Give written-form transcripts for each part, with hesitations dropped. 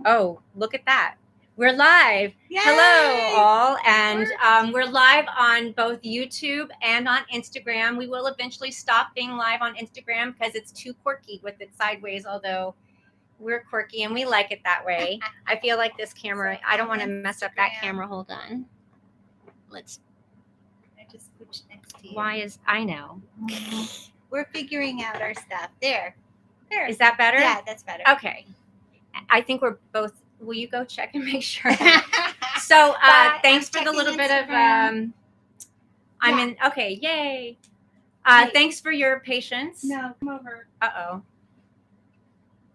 Oh, look at that. We're live. Yay! Hello, all. And we're live on both YouTube and on Instagram. We will eventually stop being live on Instagram because it's too quirky with it sideways, although we're quirky and we like it that way. I feel like this camera, I don't want to mess up that camera. Hold on. Let's. I just scooch next to you. Why is, I know. We're figuring out our stuff. There. Is that better? Yeah, that's better. Okay. I think we're both. Will you go check and make sure? So thanks for the little bit of okay, yay. Thanks for your patience. No, come over. Uh-oh.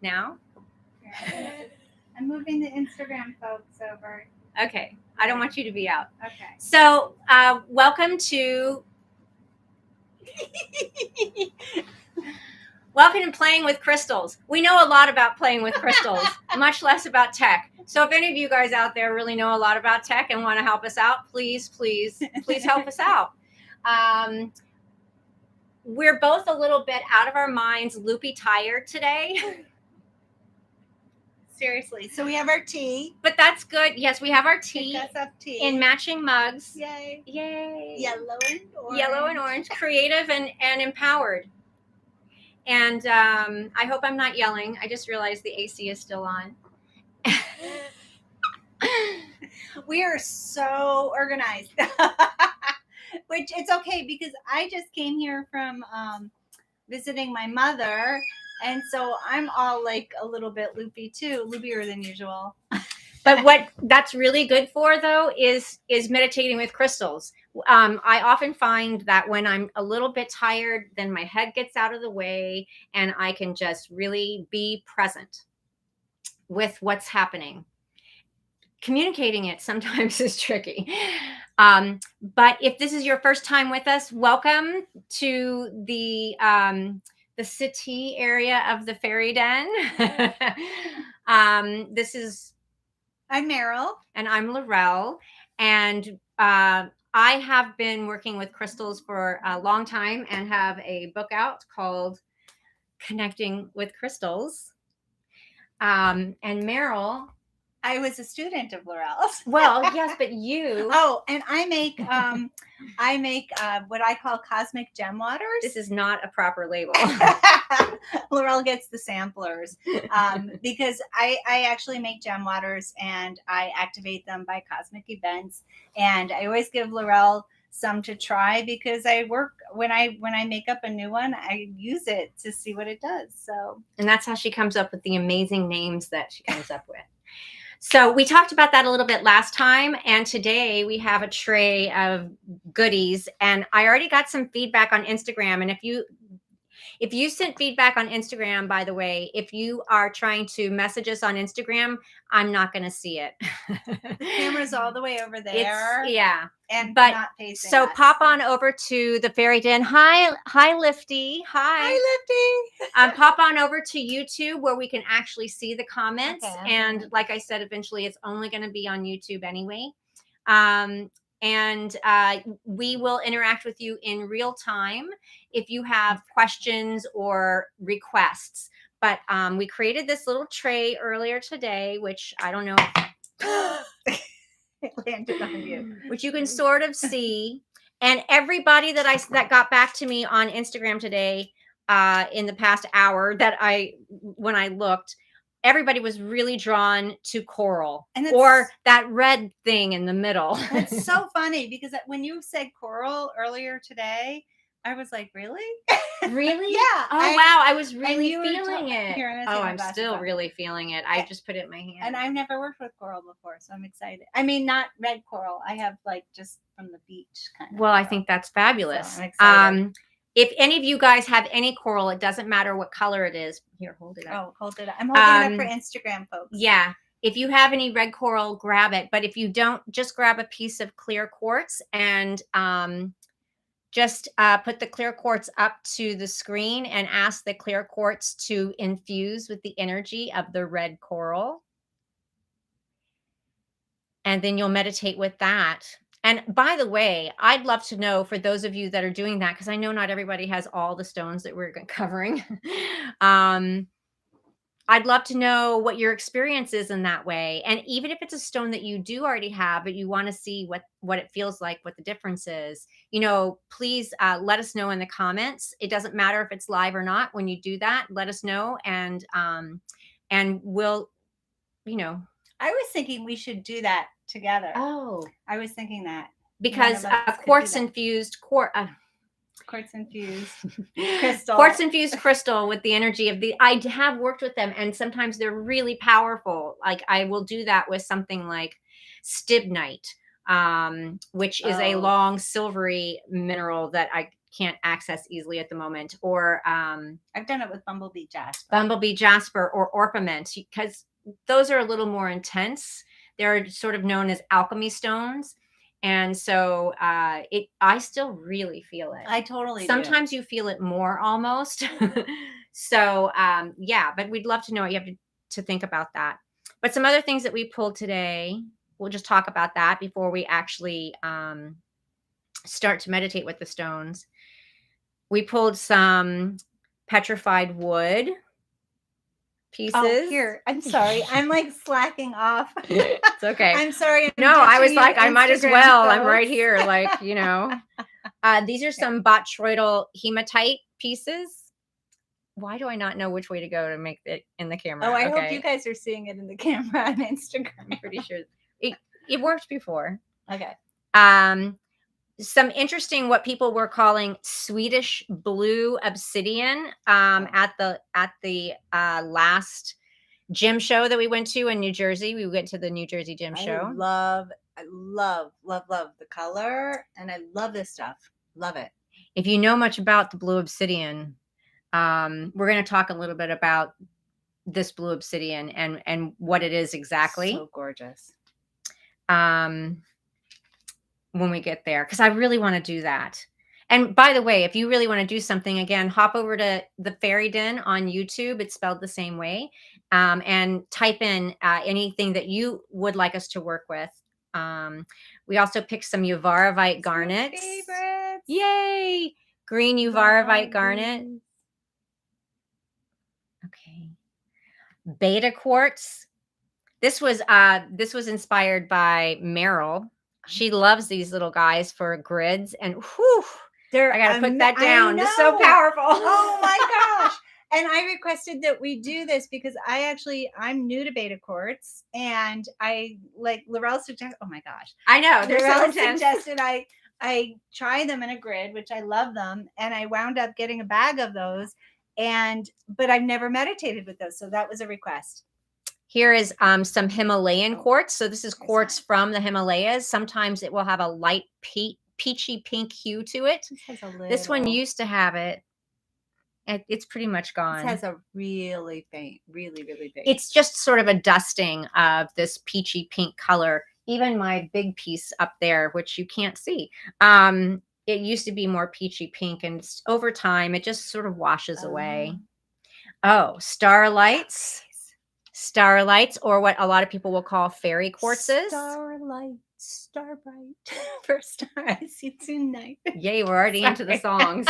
Now? I'm moving the Instagram folks over. Okay. I don't want you to be out. Okay. So welcome to Welcome to Playing with Crystals. We know a lot about playing with crystals, much less about tech. So if any of you guys out there really know a lot about tech and want to help us out, please help us out. We're both a little bit out of our minds, loopy tired today. Seriously. So we have our tea. But that's good. Yes, we have our tea. Pick us up tea. In matching mugs. Yay. Yay. Yellow and orange. Yellow and orange. Creative and empowered. And I hope I'm not yelling. I just realized the AC is still on. We are so organized. Which it's okay because I just came here from visiting my mother. And so I'm all like a little bit loopy too, loopier than usual. But what that's really good for, though, is meditating with crystals. I often find that when I'm a little bit tired, then my head gets out of the way and I can just really be present with what's happening. Communicating it sometimes is tricky. But if this is your first time with us, welcome to the city area of the Faerie Den. I'm Maryl. And I'm Laurelle. And I have been working with crystals for a long time and have a book out called Connecting with Crystals. And Maryl. I was a student of Laurel's. Well, yes, but you. Oh, and I make what I call cosmic gem waters. This is not a proper label. Laurel gets the samplers because I actually make gem waters and I activate them by cosmic events. And I always give Laurel some to try because I work when I make up a new one, I use it to see what it does. So, and that's how she comes up with the amazing names that she comes up with. So we talked about that a little bit last time, and today we have a tray of goodies, and I already got some feedback on Instagram. And if you sent feedback on Instagram, by the way, if you are trying to message us on Instagram, I'm not going to see it. The camera's all the way over there. Yeah. But not facing so us. Pop on over to the Faerie Den. Hi, Lifty. Hi, Lifty. Pop on over to YouTube where we can actually see the comments. Okay. And like I said, eventually it's only going to be on YouTube anyway. And we will interact with you in real time if you have questions or requests. But we created this little tray earlier today, which I don't know. It landed on you. Which you can sort of see. And everybody that got back to me on Instagram today in the past hour when I looked, everybody was really drawn to coral or that red thing in the middle. It's so funny because when you said coral earlier today, I was like, really? Really? Yeah. Oh, wow. I was really feeling it. Here, I'm still really feeling it. I just put it in my hand. And I've never worked with coral before, so I'm excited. I mean, not red coral. I have like just from the beach kind of. Well, I think that's fabulous. So I'm excited. If any of you guys have any coral, it doesn't matter what color it is. Here, hold it up. Oh, hold it up. I'm holding it up for Instagram, folks. Yeah. If you have any red coral, grab it. But if you don't, just grab a piece of clear quartz and just put the clear quartz up to the screen and ask the clear quartz to infuse with the energy of the red coral. And then you'll meditate with that. And by the way, I'd love to know for those of you that are doing that, because I know not everybody has all the stones that we're covering. I'd love to know what your experience is in that way. And even if it's a stone that you do already have, but you want to see what it feels like, what the difference is, please let us know in the comments. It doesn't matter if it's live or not. When you do that, let us know, and we'll, I was thinking we should do that together. Oh, I was thinking that because One of us could do quartz that. infused quartz infused crystal. Quartz infused crystal with the energy of I have worked with them, and sometimes they're really powerful. Like I will do that with something like stibnite, which is a long silvery mineral that I can't access easily at the moment. Or I've done it with bumblebee jasper or orpiment, because those are a little more intense. They're sort of known as alchemy stones. And so I still really feel it. I totally Sometimes do. you feel it more almost. So yeah, but we'd love to know what you have to think about that. But some other things that we pulled today, we'll just talk about that before we actually start to meditate with the stones. We pulled some petrified wood pieces. Oh, here. I'm sorry. I'm like slacking off. It's okay. I'm sorry. No, I was like, I might as well. I'm right here. Like, these are some botryoidal hematite pieces. Why do I not know which way to go to make it in the camera? Oh, I hope you guys are seeing it in the camera on Instagram. I'm pretty sure it worked before. Okay. Some interesting, what people were calling Swedish blue obsidian at the last gym show that we went to in New Jersey. We went to the New Jersey gym show. I love the color, and I love this stuff. Love it. If you know much about the blue obsidian, we're going to talk a little bit about this blue obsidian and what it is exactly. So gorgeous. When we get there, because I really want to do that. And by the way, if you really want to do something, again, hop over to the Faerie Den on YouTube. It's spelled the same way. And type in anything that you would like us to work with. We also picked some Uvarovite garnets. Favorites. Yay! Green Uvarovite garnet. Okay. Beta quartz. This was inspired by Maryl. She loves these little guys for grids, and whew, I gotta put that down. It's so powerful. Oh my gosh. And I requested that we do this because I'm new to beta quartz, and I like Laurelle suggested. Oh my gosh. I know. Laurelle suggested I try them in a grid, which I love them. And I wound up getting a bag of those, but I've never meditated with those. So that was a request. Here is some Himalayan quartz. So this is quartz from the Himalayas. Sometimes it will have a light peachy pink hue to it. This one used to have it. It's pretty much gone. This has a really faint, really, really faint. It's just sort of a dusting of this peachy pink color. Even my big piece up there, which you can't see, it used to be more peachy pink, and over time it just sort of washes away. Oh, starlights. Starlights, or what a lot of people will call fairy quartzes. Starlight, star bright, first star I see tonight. Yay, we're already into the songs.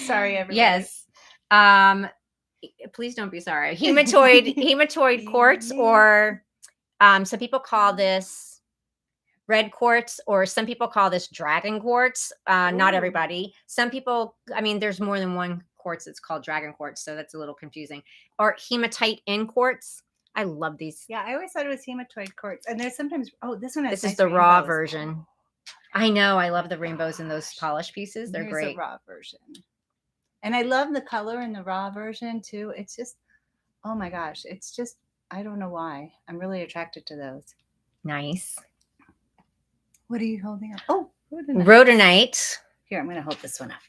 Sorry, everybody. Yes. Please don't be sorry. Hematoid quartz, or some people call this red quartz, or some people call this dragon quartz. Not everybody. Some people, there's more than one quartz that's called dragon quartz, so that's a little confusing. Or hematite in quartz. I love these. Yeah, I always thought it was hematoid quartz. And there's sometimes this one has this is the raw version. I know, I love the rainbows in those polished pieces. They're great. The raw version. And I love the color in the raw version too. It's just, oh my gosh, it's just, I don't know why. I'm really attracted to those. Nice. What are you holding up? Oh, rhodonite. Here, I'm going to hold this one up.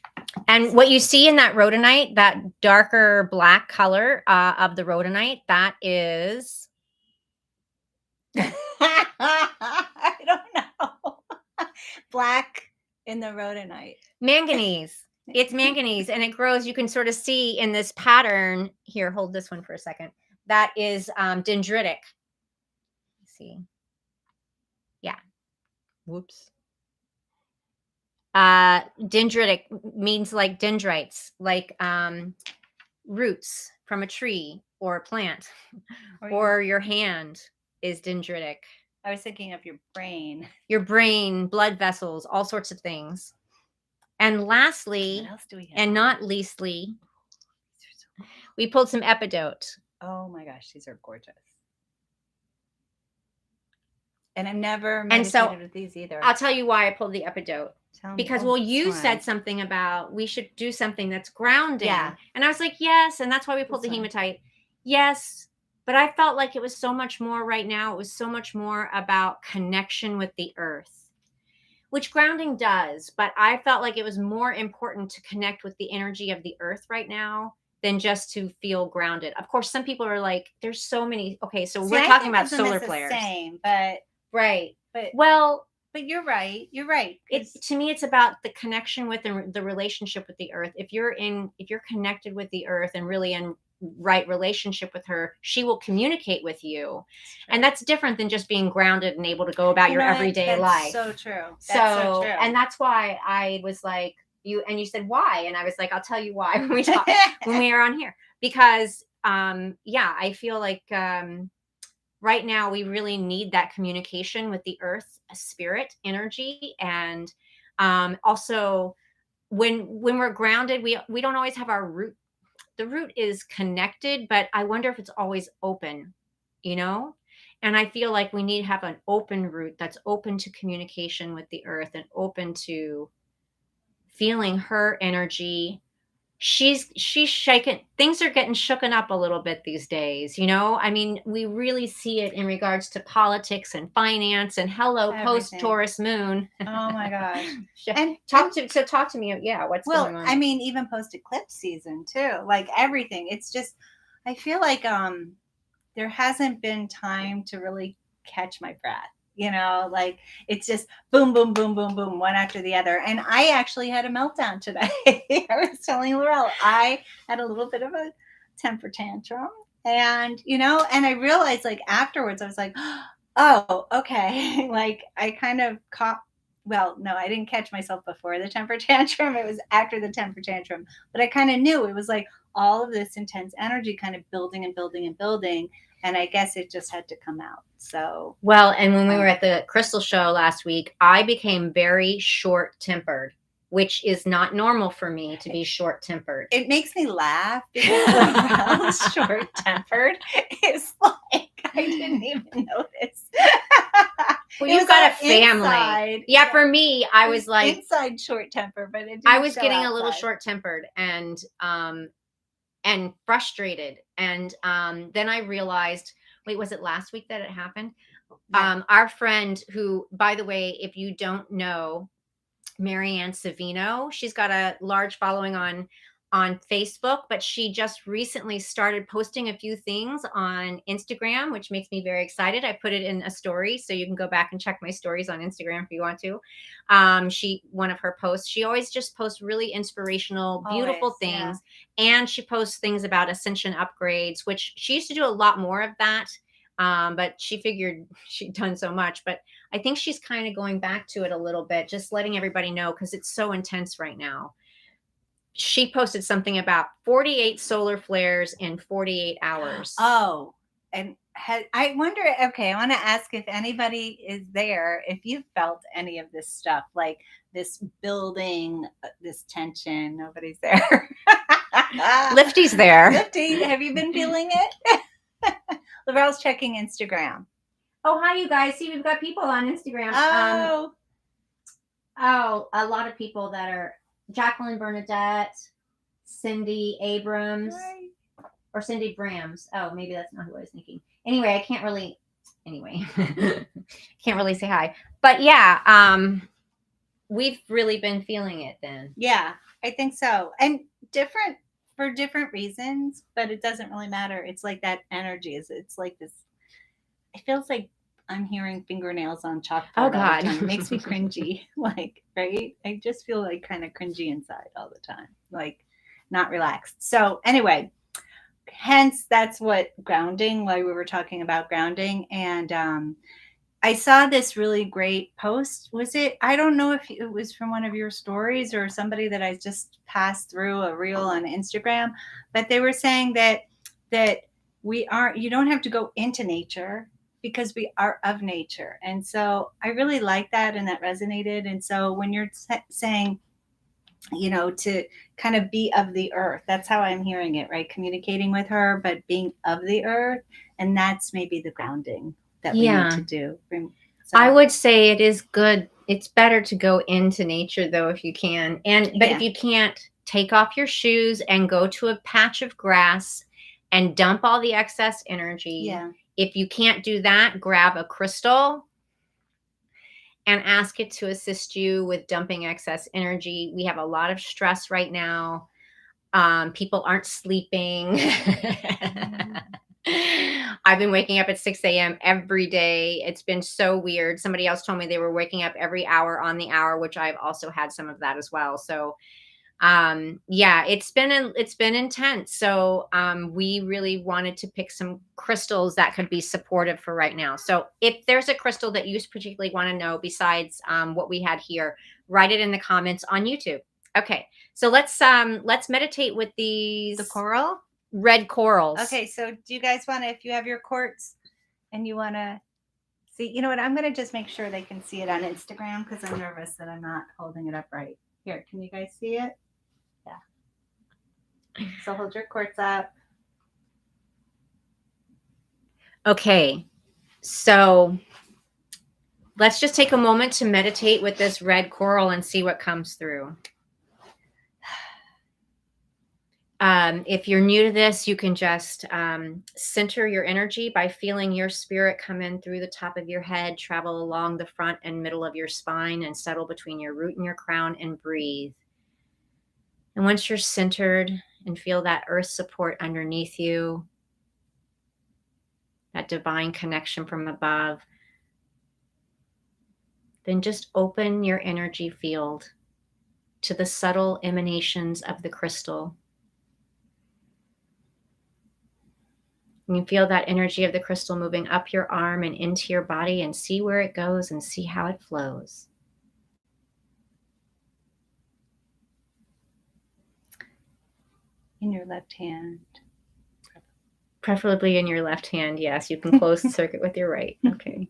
And what you see in that rhodonite, that darker black color of the rhodonite, that is... I don't know. Black in the rhodonite. Manganese. It's manganese, and it grows. You can sort of see in this pattern. Here, hold this one for a second. That is dendritic. Let's see. Yeah. Whoops. Dendritic means like dendrites, like roots from a tree or a plant, Or or your hand is dendritic. I was thinking of your brain. Your brain, blood vessels, all sorts of things. And lastly, What else do we have? and not leastly, we pulled some epidote. Oh my gosh, these are gorgeous. And I've never And so meditated with these either. I'll tell you why I pulled the epidote. Tell me. Because, Oh, well, this you one. said something about we should do something that's grounding. Yeah. And I was like, yes. And that's why we pulled This the one. hematite. Yes. But I felt like it was so much more right now. It was so much more about connection with the earth, which grounding does. But I felt like it was more important to connect with the energy of the earth right now than just to feel grounded. Of course, some people are like, there's so many. Okay, so See, we're I talking think about of them solar as the flares. same, but Right. but Well, but you're right. You're right. to me, it's about the connection with the relationship with the earth. If you're connected with the earth and really in right relationship with her, she will communicate with you. And that's different than just being grounded and able to go about your everyday life. So true. That's so true. And that's why I was like, you said why, and I was like, I'll tell you why when we talk when we are on here, because I feel like right now we really need that communication with the earth spirit energy. And also when we're grounded, we don't always have our root. The root is connected, but I wonder if it's always open, and I feel like we need to have an open root that's open to communication with the earth and open to feeling her energy. She's shaken. Things are getting shooken up a little bit these days. I mean, we really see it in regards to politics and finance and post Taurus moon. Oh my gosh. And talk to me. Yeah. What's going on? I mean, even post eclipse season too, like everything. It's just, I feel like, there hasn't been time to really catch my breath. Like it's just boom, boom, boom, boom, boom, one after the other. And I actually had a meltdown today. I was telling Laurelle, I had a little bit of a temper tantrum. And, and I realized like afterwards, I was like, oh, okay. Like I kind of caught, well, no, I didn't catch myself before the temper tantrum. It was after the temper tantrum. But I kind of knew it was like all of this intense energy kind of building and building and building. And I guess it just had to come out. So, well, and when we were at the crystal show last week, I became very short-tempered, which is not normal for me to be short-tempered. It makes me laugh because short-tempered is like, I didn't even notice. Well, you've got a family. Inside. Yeah, for me, I was like inside short temper, but I was getting a little short-tempered and frustrated. And then I realized, wait, was it last week that it happened? Yeah. Our friend who, by the way, if you don't know, Marianne Savino, she's got a large following on Facebook, but she just recently started posting a few things on Instagram, which makes me very excited. I put it in a story, so you can go back and check my stories on Instagram if you want to. One of her posts, she always just posts really inspirational, beautiful things. Yeah. And she posts things about ascension upgrades, which she used to do a lot more of that. But she figured she'd done so much, but I think she's kind of going back to it a little bit, just letting everybody know, because it's so intense right now. She posted something about 48 solar flares in 48 hours. Oh, and I wonder, okay, I want to ask if anybody is there, if you've felt any of this stuff, like this building, this tension. Nobody's there. Lifty's there. Lifty, have you been feeling it? Laurelle's checking Instagram. Oh, hi, you guys. See, we've got people on Instagram. A lot of people that are Jacqueline Bernadette, Cindy Abrams, or Cindy Brams. Oh, maybe that's not who I was thinking. Anyway, I can't really say hi. But yeah, we've really been feeling it then. Yeah, I think so. And for different reasons, but it doesn't really matter. It's like that energy it's like this. It feels like I'm hearing fingernails on chalkboard. Oh God, it makes me cringy. Like, right? I just feel like kind of cringy inside all the time, like not relaxed. So anyway, hence that's what grounding. Why we were talking about grounding, and I saw this really great post. Was it? I don't know if it was from one of your stories or somebody that I just passed through a reel on Instagram, but they were saying that that you don't have to go into nature because we are of nature. And so I really like that, and that resonated. And so when you're saying, to kind of be of the earth, that's how I'm hearing it, right? Communicating with her, but being of the earth. And that's maybe the grounding that we need to do. So, I would say it is good. It's better to go into nature though, if you can. But if you can't, take off your shoes and go to a patch of grass and dump all the excess energy. Yeah. If you can't do that, grab a crystal and ask it to assist you with dumping excess energy. We have a lot of stress right now. People aren't sleeping. I've been waking up at 6 a.m. every day. It's been so weird. Somebody else told me they were waking up every hour on the hour, which I've also had some of that as well. So yeah, it's been intense. So we really wanted to pick some crystals that could be supportive for right now. So if there's a crystal that you particularly want to know besides what we had here, write it in the comments on YouTube. Okay, so let's meditate with the coral, red corals. Okay, so do you guys want to, if you have your quartz and you want to see, you know what, I'm going to just make sure they can see it on Instagram because I'm nervous that I'm not holding it up right. Here, can you guys see it? Yeah. So hold your quartz up. Okay, so let's just take a moment to meditate with this red coral and see what comes through. If you're new to this, you can just center your energy by feeling your spirit come in through the top of your head, travel along the front and middle of your spine, and settle between your root and your crown, and breathe. And once you're centered and feel that earth support underneath you, that divine connection from above, then just open your energy field to the subtle emanations of the crystal. And you feel that energy of the crystal moving up your arm and into your body, and see where it goes and see how it flows. In your left hand. Preferably in your left hand, yes. You can close the circuit with your right. Okay.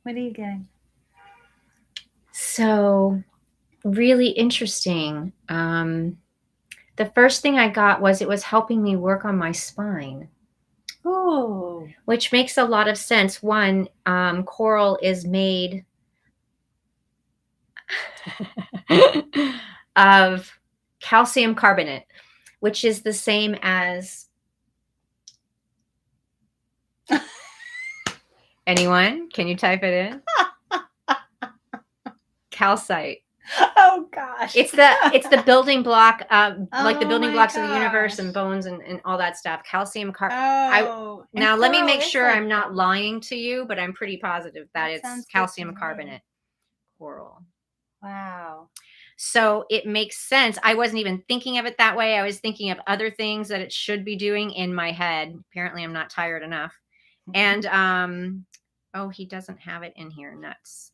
What are you getting? So, really interesting. The first thing I got was it was helping me work on my spine. Oh. Which makes a lot of sense. One, coral is made of calcium carbonate, which is the same as anyone? Can you type it in? Calcite. Oh gosh. It's the building block, like the Oh building my blocks of the universe gosh. and bones and all that stuff. Calcium carbonate. Oh. Now let me coral make is sure like I'm not that. lying to you, but I'm pretty positive that That sounds it's good to calcium me. carbonate coral. Wow. So it makes sense. I wasn't even thinking of it that way. I was thinking of other things that it should be doing in my head. Apparently I'm not tired enough. And oh, he doesn't have it in here. Nuts.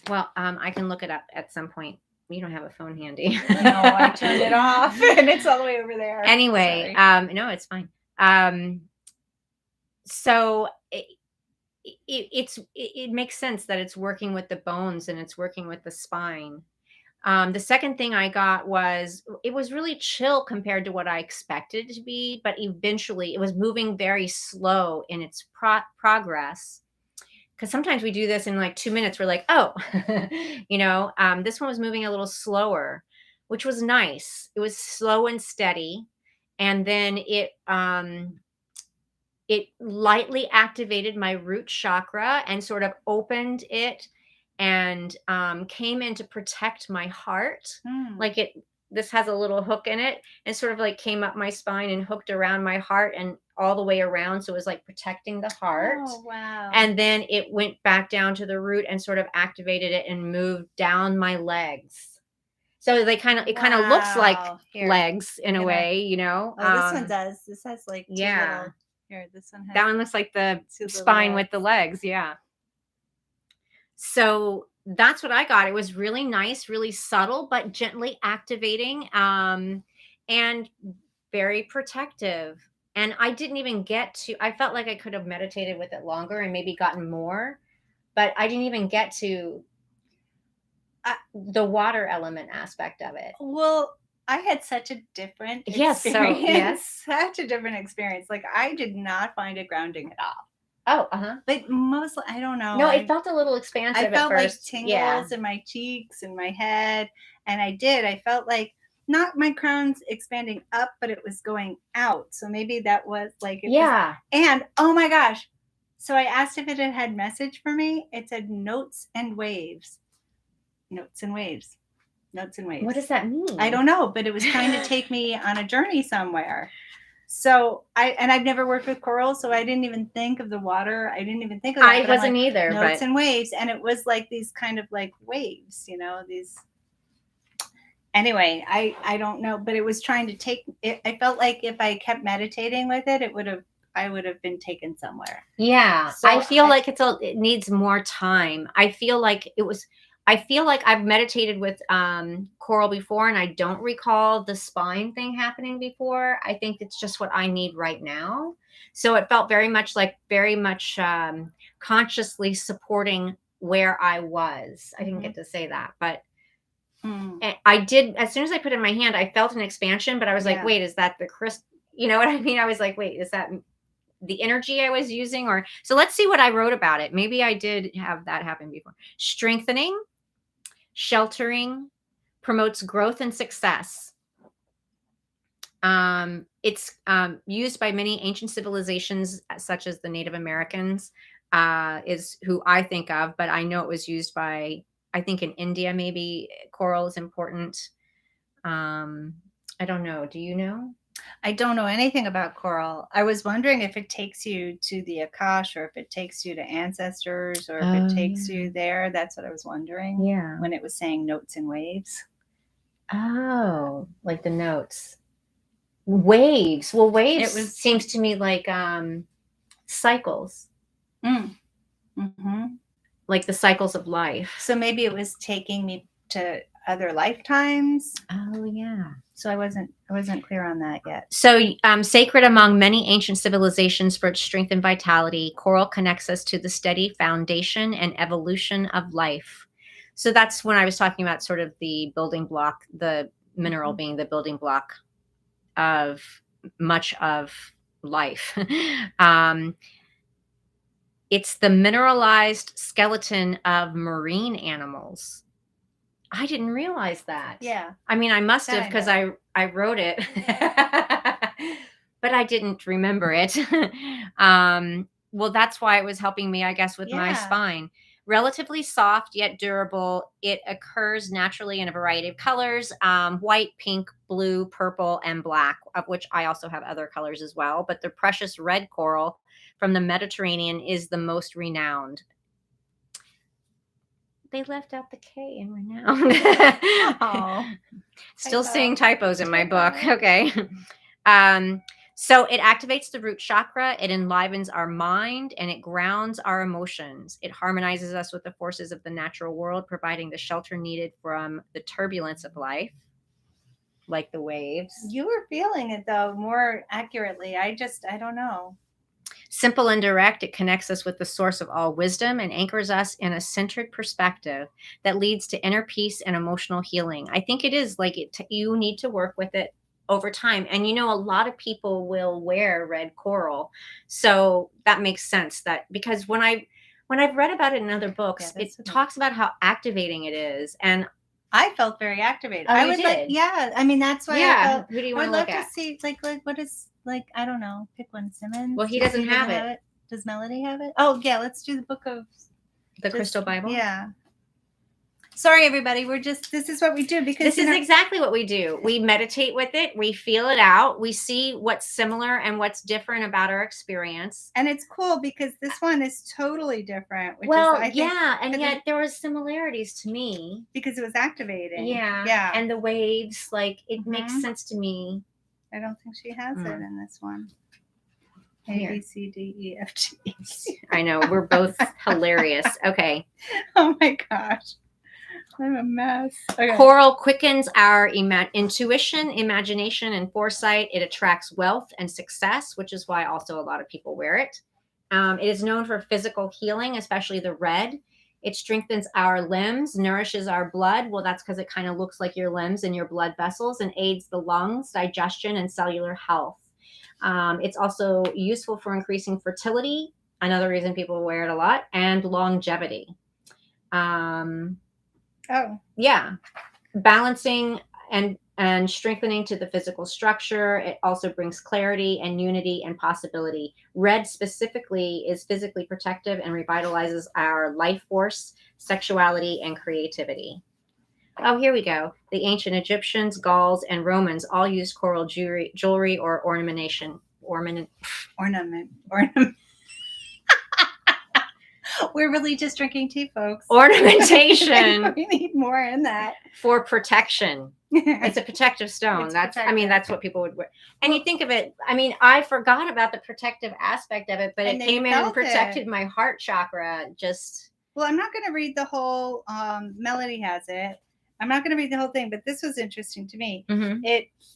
Well, I can look it up at some point. You don't have a phone handy. No, I turned it off and it's all the way over there. Anyway, no, it's fine. So it makes sense that it's working with the bones and it's working with the spine. The second thing I got was it was really chill compared to what I expected it to be, but eventually it was moving very slow in its progress. Because sometimes we do this in like 2 minutes. We're like, oh, this one was moving a little slower, which was nice. It was slow and steady, and then it lightly activated my root chakra and sort of opened it and came in to protect my heart. Hmm. Like this has a little hook in it and sort of like came up my spine and hooked around my heart and all the way around. So it was like protecting the heart. Oh, wow. And then it went back down to the root and sort of activated it and moved down my legs. So it kind of looks like Here. legs in a way, Oh, this one does. This has like two little. Here, this one has. That one looks like the spine with the legs. Yeah. So that's what I got. It was really nice, really subtle, but gently activating, and very protective. And I didn't even I felt like I could have meditated with it longer and maybe gotten more, but I didn't even get to the water element aspect of it. Well, I had such a different experience. Such a different experience. Like, I did not find it grounding at all. Oh, Like, mostly, I don't know. No, it felt a little expansive. I felt at like first. tingles in my cheeks and my head. And I felt like not my crown's expanding up, but it was going out. So maybe that was like, and oh my gosh. So I asked if it had message for me. It said notes and waves. Notes and waves. Notes and waves. What does that mean? I don't know, but it was trying to take me on a journey somewhere. So I've never worked with coral, so I didn't even think of the water. I didn't even think of that. I wasn't either. Notes and waves, and it was like these kind of like waves, these. Anyway, I don't know, but it was trying to take it. I felt like if I kept meditating with it, I would have been taken somewhere. Yeah, so I feel like it needs more time. I feel like I've meditated with coral before, and I don't recall the spine thing happening before. I think it's just what I need right now. So it felt very much consciously supporting where I was. I didn't get to say that, but I did. As soon as I put it in my hand, I felt an expansion, but I was like, wait, is that the crystal? You know what I mean? I was like, wait, is that the energy I was using? So let's see what I wrote about it. Maybe I did have that happen before. Strengthening, sheltering, promotes growth and success. It's used by many ancient civilizations, such as the Native Americans, is who I think of, but I know it was used by, I think in India, maybe coral is important. I don't know. Do you know? I don't know anything about coral. I was wondering if it takes you to the Akash, or if it takes you to ancestors, or if it takes you there. That's what I was wondering. Yeah. When it was saying notes and waves. Oh, like the notes. Waves. Well, waves seems to me like cycles. Mm-hmm. Like the cycles of life. So maybe it was taking me to other lifetimes. Oh, yeah. So I wasn't clear on that yet. So sacred among many ancient civilizations for its strength and vitality, coral connects us to the steady foundation and evolution of life. So that's when I was talking about sort of the building block, the mineral being the building block of much of life. It's the mineralized skeleton of marine animals. I didn't realize that. Yeah. I mean, I must have, because I wrote it, but I didn't remember it. Well, that's why it was helping me, I guess, with my spine. Relatively soft, yet durable. It occurs naturally in a variety of colors, white, pink, blue, purple, and black, of which I also have other colors as well. But the precious red coral from the Mediterranean is the most renowned. They left out the K in renowned. Oh, still seeing typos in my book. Okay. So it activates the root chakra. It enlivens our mind and it grounds our emotions. It harmonizes us with the forces of the natural world, providing the shelter needed from the turbulence of life, like the waves. You were feeling it though more accurately. I don't know. Simple and direct, it connects us with the source of all wisdom and anchors us in a centered perspective that leads to inner peace and emotional healing. I think it is like you need to work with it over time. And a lot of people will wear red coral. So that makes sense, that because when I've read about it in other books, it talks about how activating it is. And I felt very activated. Oh, I you would like, did? yeah. I mean, that's why I Yeah. felt. Who do you I want would to love look to at? see like what is like, I don't know. Pick one. Simmons. Well, he doesn't have it. it. Does Melody have it? Oh yeah, let's do the book of The Crystal Bible? Yeah. Sorry, everybody. This is what we do, because this is exactly what we do. We meditate with it. We feel it out. We see what's similar and what's different about our experience. And it's cool because this one is totally different. And yet there was similarities to me. Because it was activating. Yeah. Yeah. And the waves, like, it makes sense to me. I don't think she has it in this one. A, B, C, D, E, F, G. I know. We're both hilarious. Okay. Oh my gosh. I'm a mess. Okay. Coral quickens our intuition, imagination, and foresight. It attracts wealth and success, which is why also a lot of people wear it. It is known for physical healing, especially the red. It strengthens our limbs, nourishes our blood. Well, that's because it kind of looks like your limbs and your blood vessels, and aids the lungs, digestion, and cellular health. It's also useful for increasing fertility, another reason people wear it a lot, and longevity. Yeah. Balancing and strengthening to the physical structure. It also brings clarity and unity and possibility. Red specifically is physically protective and revitalizes our life force, sexuality, and creativity. Oh, here we go. The ancient Egyptians, Gauls, and Romans all used coral jewelry or ornamentation. Ornament. We're really just drinking tea, folks. Ornamentation. We need more in that. For protection. It's a protective stone. That's what people would wear. And you think of it, I forgot about the protective aspect of it, but it came in and protected my heart chakra. Well, I'm not going to read the whole, Melody has it. I'm not going to read the whole thing, but this was interesting to me. Mm-hmm.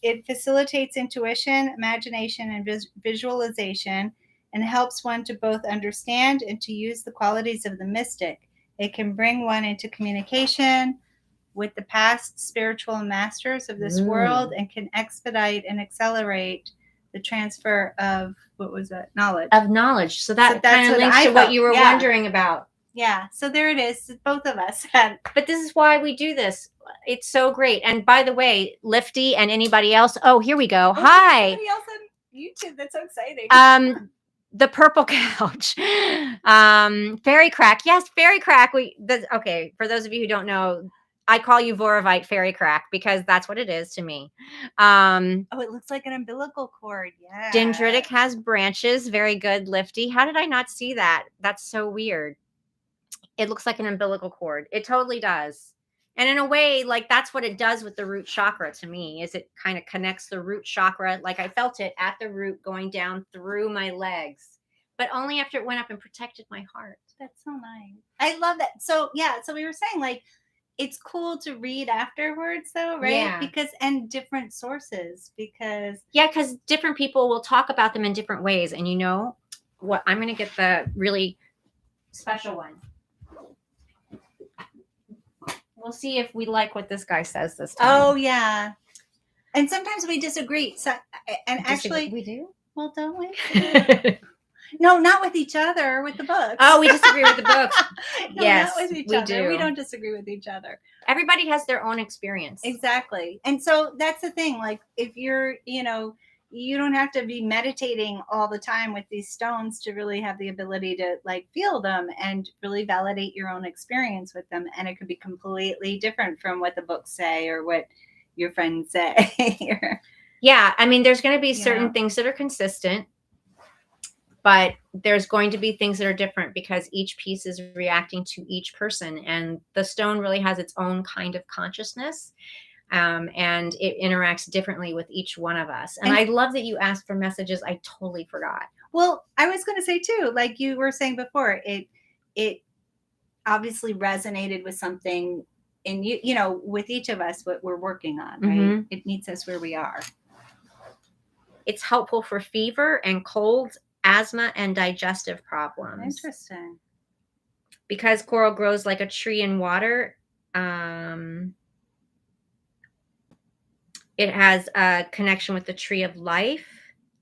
It facilitates intuition, imagination, and visualization, and helps one to both understand and to use the qualities of the mystic. It can bring one into communication with the past spiritual masters of this world, and can expedite and accelerate the transfer of, knowledge. Of knowledge. So that kind of links to what you were wondering about. Yeah. So there it is. Both of us had. But this is why we do this. It's so great. And by the way, Lifty and anybody else. Oh, here we go. Hi. Anybody else on YouTube? That's so exciting. The purple couch. Fairy crack. Yes, fairy crack. Okay. For those of you who don't know, I call you Voravite fairy crack because that's what it is to me. It looks like an umbilical cord. Yeah. Dendritic has branches. Very good, Lifty. How did I not see that? That's so weird. It looks like an umbilical cord. It totally does. And in a way, like, that's what it does with the root chakra to me, is it kind of connects the root chakra. Like, I felt it at the root going down through my legs, but only after it went up and protected my heart. That's so nice. I love that. So yeah, so we were saying, like, it's cool to read afterwards though, right? Yeah. And different sources, because different people will talk about them in different ways. And you know what? I'm going to get the really special one. We'll see if we like what this guy says this time. Oh yeah. And sometimes we disagree. So, and actually we do? Well, don't we? No, not with each other, with the books. Oh, we disagree with the books. No, yes, not with each other. We don't disagree with each other. Everybody has their own experience. Exactly. And so that's the thing. Like, if you're, you don't have to be meditating all the time with these stones to really have the ability to, like, feel them and really validate your own experience with them. And it could be completely different from what the books say or what your friends say. Yeah. There's going to be certain things that are consistent, but there's going to be things that are different because each piece is reacting to each person. And the stone really has its own kind of consciousness. And it interacts differently with each one of us. And I love that you asked for messages. I totally forgot. Well, I was going to say too, like you were saying before, it obviously resonated with something in you, with each of us, what we're working on, right? Mm-hmm. It meets us where we are. It's helpful for fever and colds, asthma and digestive problems. Interesting. Because coral grows like a tree in water, it has a connection with the tree of life,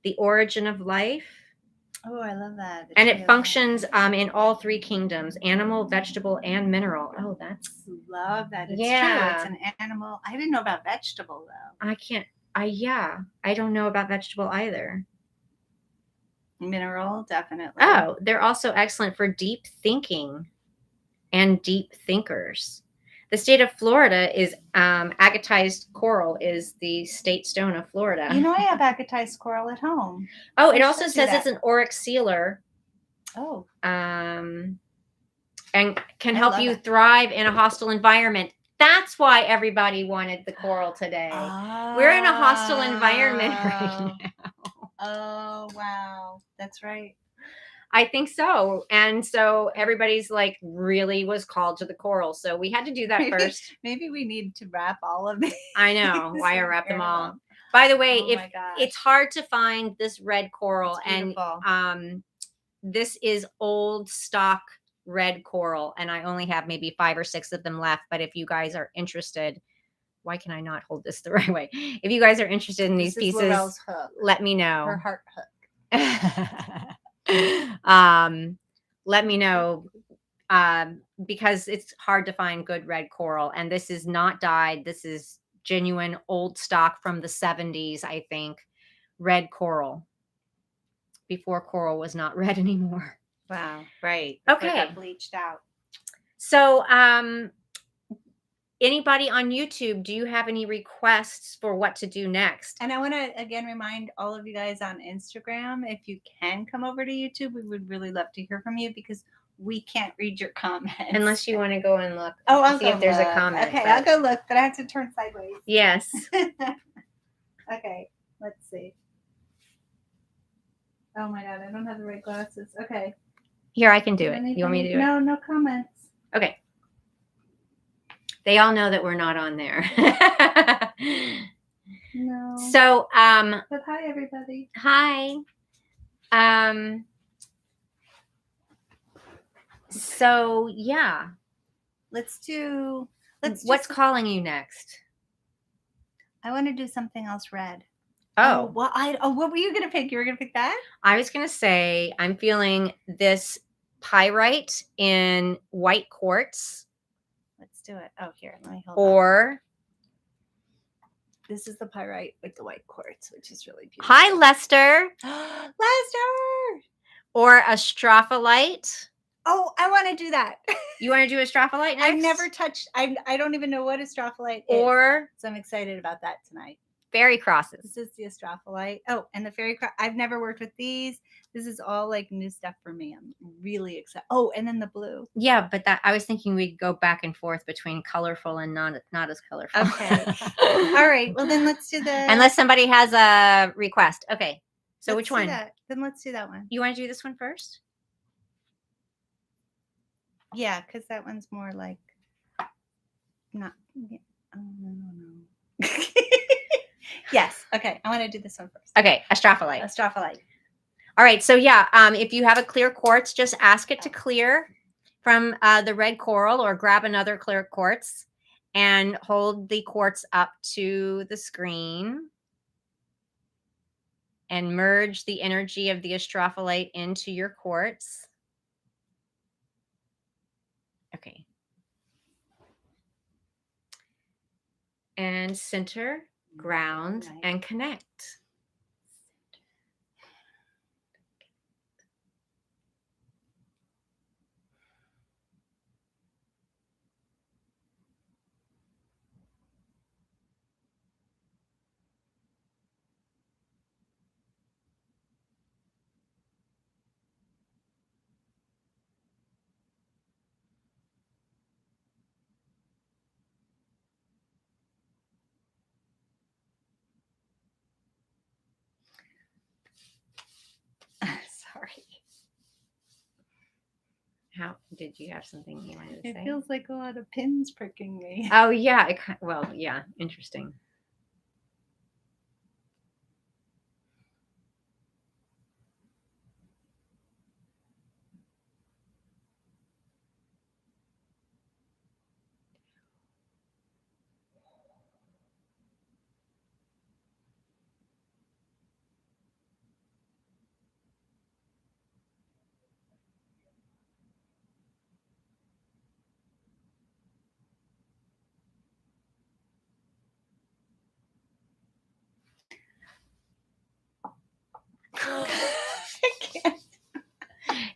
the origin of life. Oh, I love that. And it functions in all three kingdoms: animal, vegetable, and mineral. Oh, that's love that. It's true. Yeah. It's an animal. I didn't know about vegetable though. I don't know about vegetable either. Mineral, definitely. Oh, they're also excellent for deep thinking and deep thinkers. The state of Florida is agatized coral is the state stone of Florida. You know, I have agatized coral at home. Oh, it also says it's an auric sealer. Oh. And can help you thrive in a hostile environment. That's why everybody wanted the coral today. We're in a hostile environment right now. Oh, wow. That's right. I think so. And so everybody's like really was called to the coral. So we had to do that first. Maybe we need to wrap all of these. I know. Why I wrap them all. By the way, if it's hard to find this red coral, and this is old stock red coral, and I only have maybe 5 or 6 of them left. But if you guys are interested, why can I not hold this the right way? If you guys are interested in these pieces, let me know. Her heart hook. Let me know, because it's hard to find good red coral, and this is not dyed. This is genuine old stock from the 70s, I think, red coral, before coral was not red anymore. Wow. Right. Okay. Bleached out. So, anybody on YouTube, do you have any requests for what to do next? And I want to again remind all of you guys on Instagram, if you can come over to YouTube, we would really love to hear from you, because we can't read your comments. Unless you want to go and look. I'll see if there's a comment. Okay, I'll go look, but I have to turn sideways. Yes. Okay, let's see. Oh my God, I don't have the right glasses. Okay. Here, I can do it. You want me to do it? No comments. Okay. They all know that we're not on there. No. So, but hi everybody. Hi. So yeah. What's calling you next? I want to do something else red. Oh. Well, what were you gonna pick? You were gonna pick that? I was gonna say I'm feeling this pyrite in white quartz. Let's do it. Oh, here, let me hold on. This is the pyrite with the white quartz, which is really beautiful. Hi, Lester. Lester. Or a strophalite. Oh, I want to do that. You want to do a strophalite next? I've never touched. I don't even know what a strophalite is. So I'm excited about that tonight. Fairy crosses. This is the astrophalite. Oh, and the fairy cross. I've never worked with these. This is all like new stuff for me. I'm really excited. Oh, and then the blue. Yeah, but I was thinking we'd go back and forth between colorful and not as colorful. Okay. All right. Well, then let's do the. Unless somebody has a request. Okay. So which one? Then let's do that one. You want to do this one first? Yeah, because that one's more like. Not. Yeah. Oh, no. Yes. Okay. I want to do this one first. Okay. A strophalite. All right. So yeah, if you have a clear quartz, just ask it to clear from the red coral, or grab another clear quartz and hold the quartz up to the screen and merge the energy of the astrophalite into your quartz. Okay. And center, ground, and connect. Sorry. How did you have something you wanted to say? It feels like a lot of pins pricking me. Oh yeah. Well, yeah. Interesting.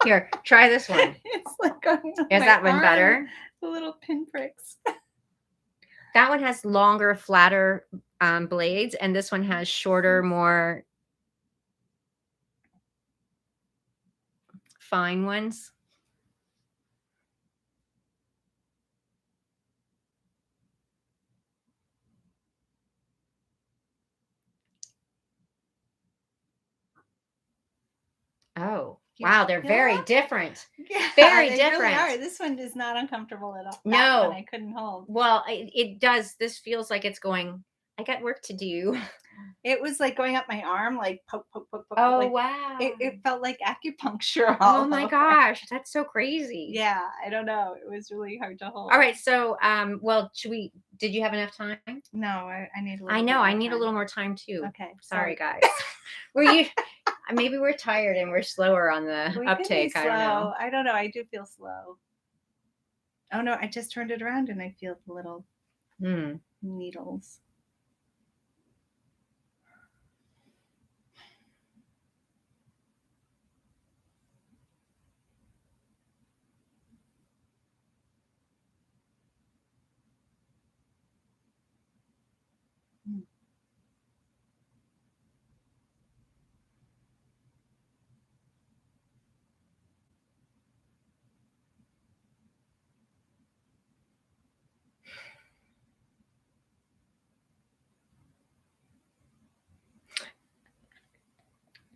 Here, try this one. It's like going on Is my that one arm, better? the little pinpricks. That one has longer, flatter blades, and this one has shorter, more fine ones. Oh, wow, they're very different. Yeah, Very they different. really are. This one is not uncomfortable at all. That No. one I couldn't hold. Well, it does. This feels like it's going, I got work to do. It was like going up my arm, like poke, poke, poke, poke. Oh, like, wow. it felt like acupuncture. Oh my gosh, that's so crazy. Yeah, I don't know. It was really hard to hold. All right, so well, did you have enough time? No, I need a little. I know, I need a little more time too. Okay, sorry guys. Maybe we're tired and we're slower on the uptake. I don't know. I do feel slow. Oh no, I just turned it around and I feel the little needles.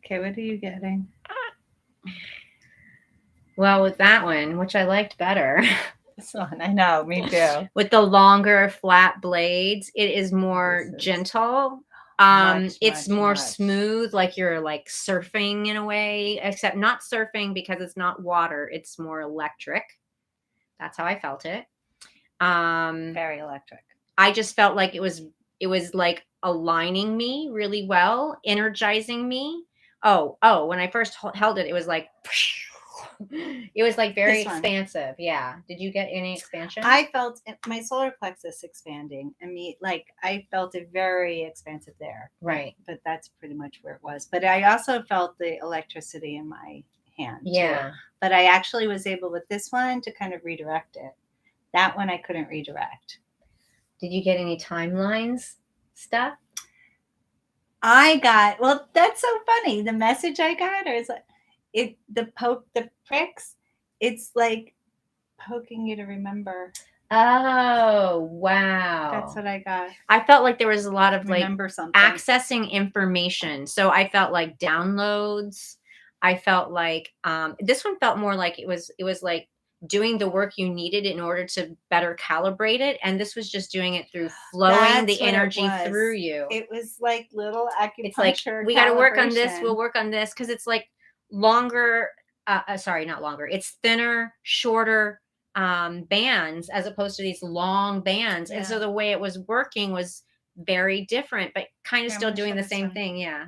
Okay, what are you getting? Well, with that one, which I liked better. This one, I know, me too. With the longer flat blades, it is more gentle. It's more smooth, like you're like surfing in a way, except not surfing because it's not water. It's more electric. That's how I felt it. Very electric. I just felt like it was like aligning me really well, energizing me. Oh, when I first held it, it was like, it was like very expansive. Yeah. Did you get any expansion? I felt my solar plexus expanding. I felt it very expansive there. Right. But that's pretty much where it was. But I also felt the electricity in my hand. Yeah. Too. But I actually was able with this one to kind of redirect it. That one I couldn't redirect. Did you get any timelines stuff? Well, that's so funny. The message I got is like the pricks, it's like poking you to remember. Oh, wow. That's what I got. I felt like there was a lot of remember something. Accessing information. So I felt like downloads. I felt like this one felt more like it was like doing the work you needed in order to better calibrate it, and this was just doing it through flowing the energy through you. It was like little acupuncture. It's like, we got to work on this, we'll work on this, because it's like longer sorry, not longer, it's thinner, shorter bands as opposed to these long bands. And so the way it was working was very different, but kind of still doing the same thing. Yeah.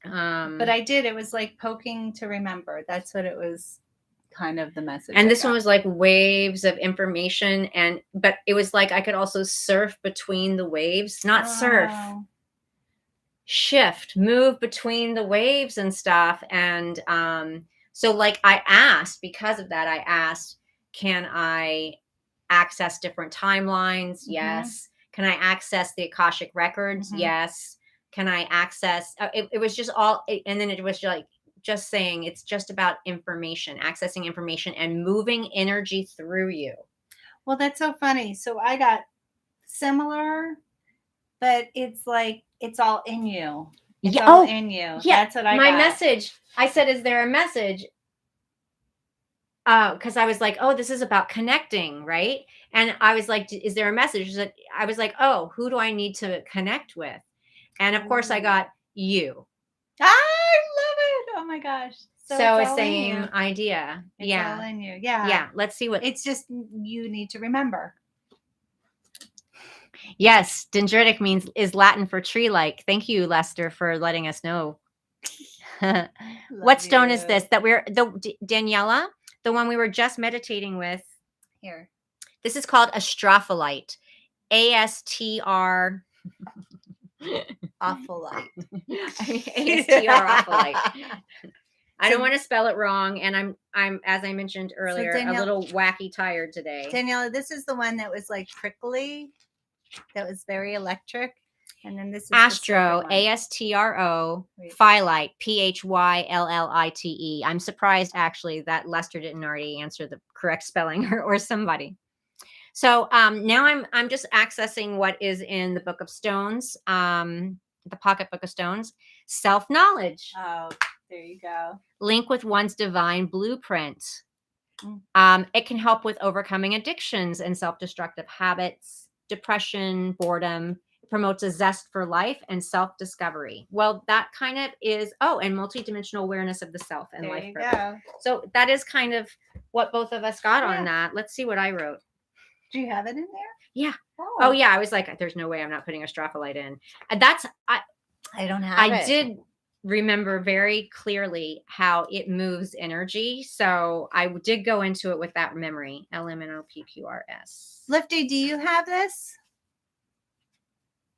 But it was like poking to remember. That's what it was, kind of the message. And this one was like waves of information, but it was like I could also surf between the waves, not surf, shift, move between the waves and stuff. And so like because of that, I asked, can I access different timelines? Yes. Can I access the Akashic records? Yes. Can I access, it was just all, and then it was like, just saying it's just about information, accessing information and moving energy through you. Well, that's so funny. So I got similar, but it's like, it's all in you. It's all in you. Yeah. That's what I got. My message, I said, is there a message? Because I was like, oh, this is about connecting, right? And I was like, is there a message? I was like, oh, who do I need to connect with? And of course I got you. I love it. Oh my gosh. So it's same idea. It's all in you. Yeah. Yeah. Let's see what. It's just, you need to remember. Yes. Dendritic is Latin for tree-like. Thank you, Lester, for letting us know. What stone is this that Daniela, the one we were just meditating with? Here. This is called astrophyllite. ASTR. Awful light. ASTR awful light. I don't want to spell it wrong, and I'm as I mentioned earlier, a Danielle- little wacky tired today. Daniela, this is the one that was like prickly, that was very electric. And then this is Astro, the ASTRO, Wait. Phylite, PHYLLITE. I'm surprised actually that Lester didn't already answer the correct spelling or somebody. So now I'm just accessing what is in the Book of Stones, the Pocket Book of Stones. Self-knowledge. Oh, there you go. Link with one's divine blueprint. It can help with overcoming addictions and self-destructive habits, depression, boredom. It promotes a zest for life and self-discovery. Well, that kind of is, and multidimensional awareness of the self and There life you purpose. go. So that is kind of what both of us got on that. Let's see what I wrote. Do you have it in there? Yeah. Oh yeah. I was like, there's no way I'm not putting a Stropholite in. And I don't have I it. did remember very clearly how it moves energy. So I did go into it with that memory. LMNOPQRS. Lifty, do you have this?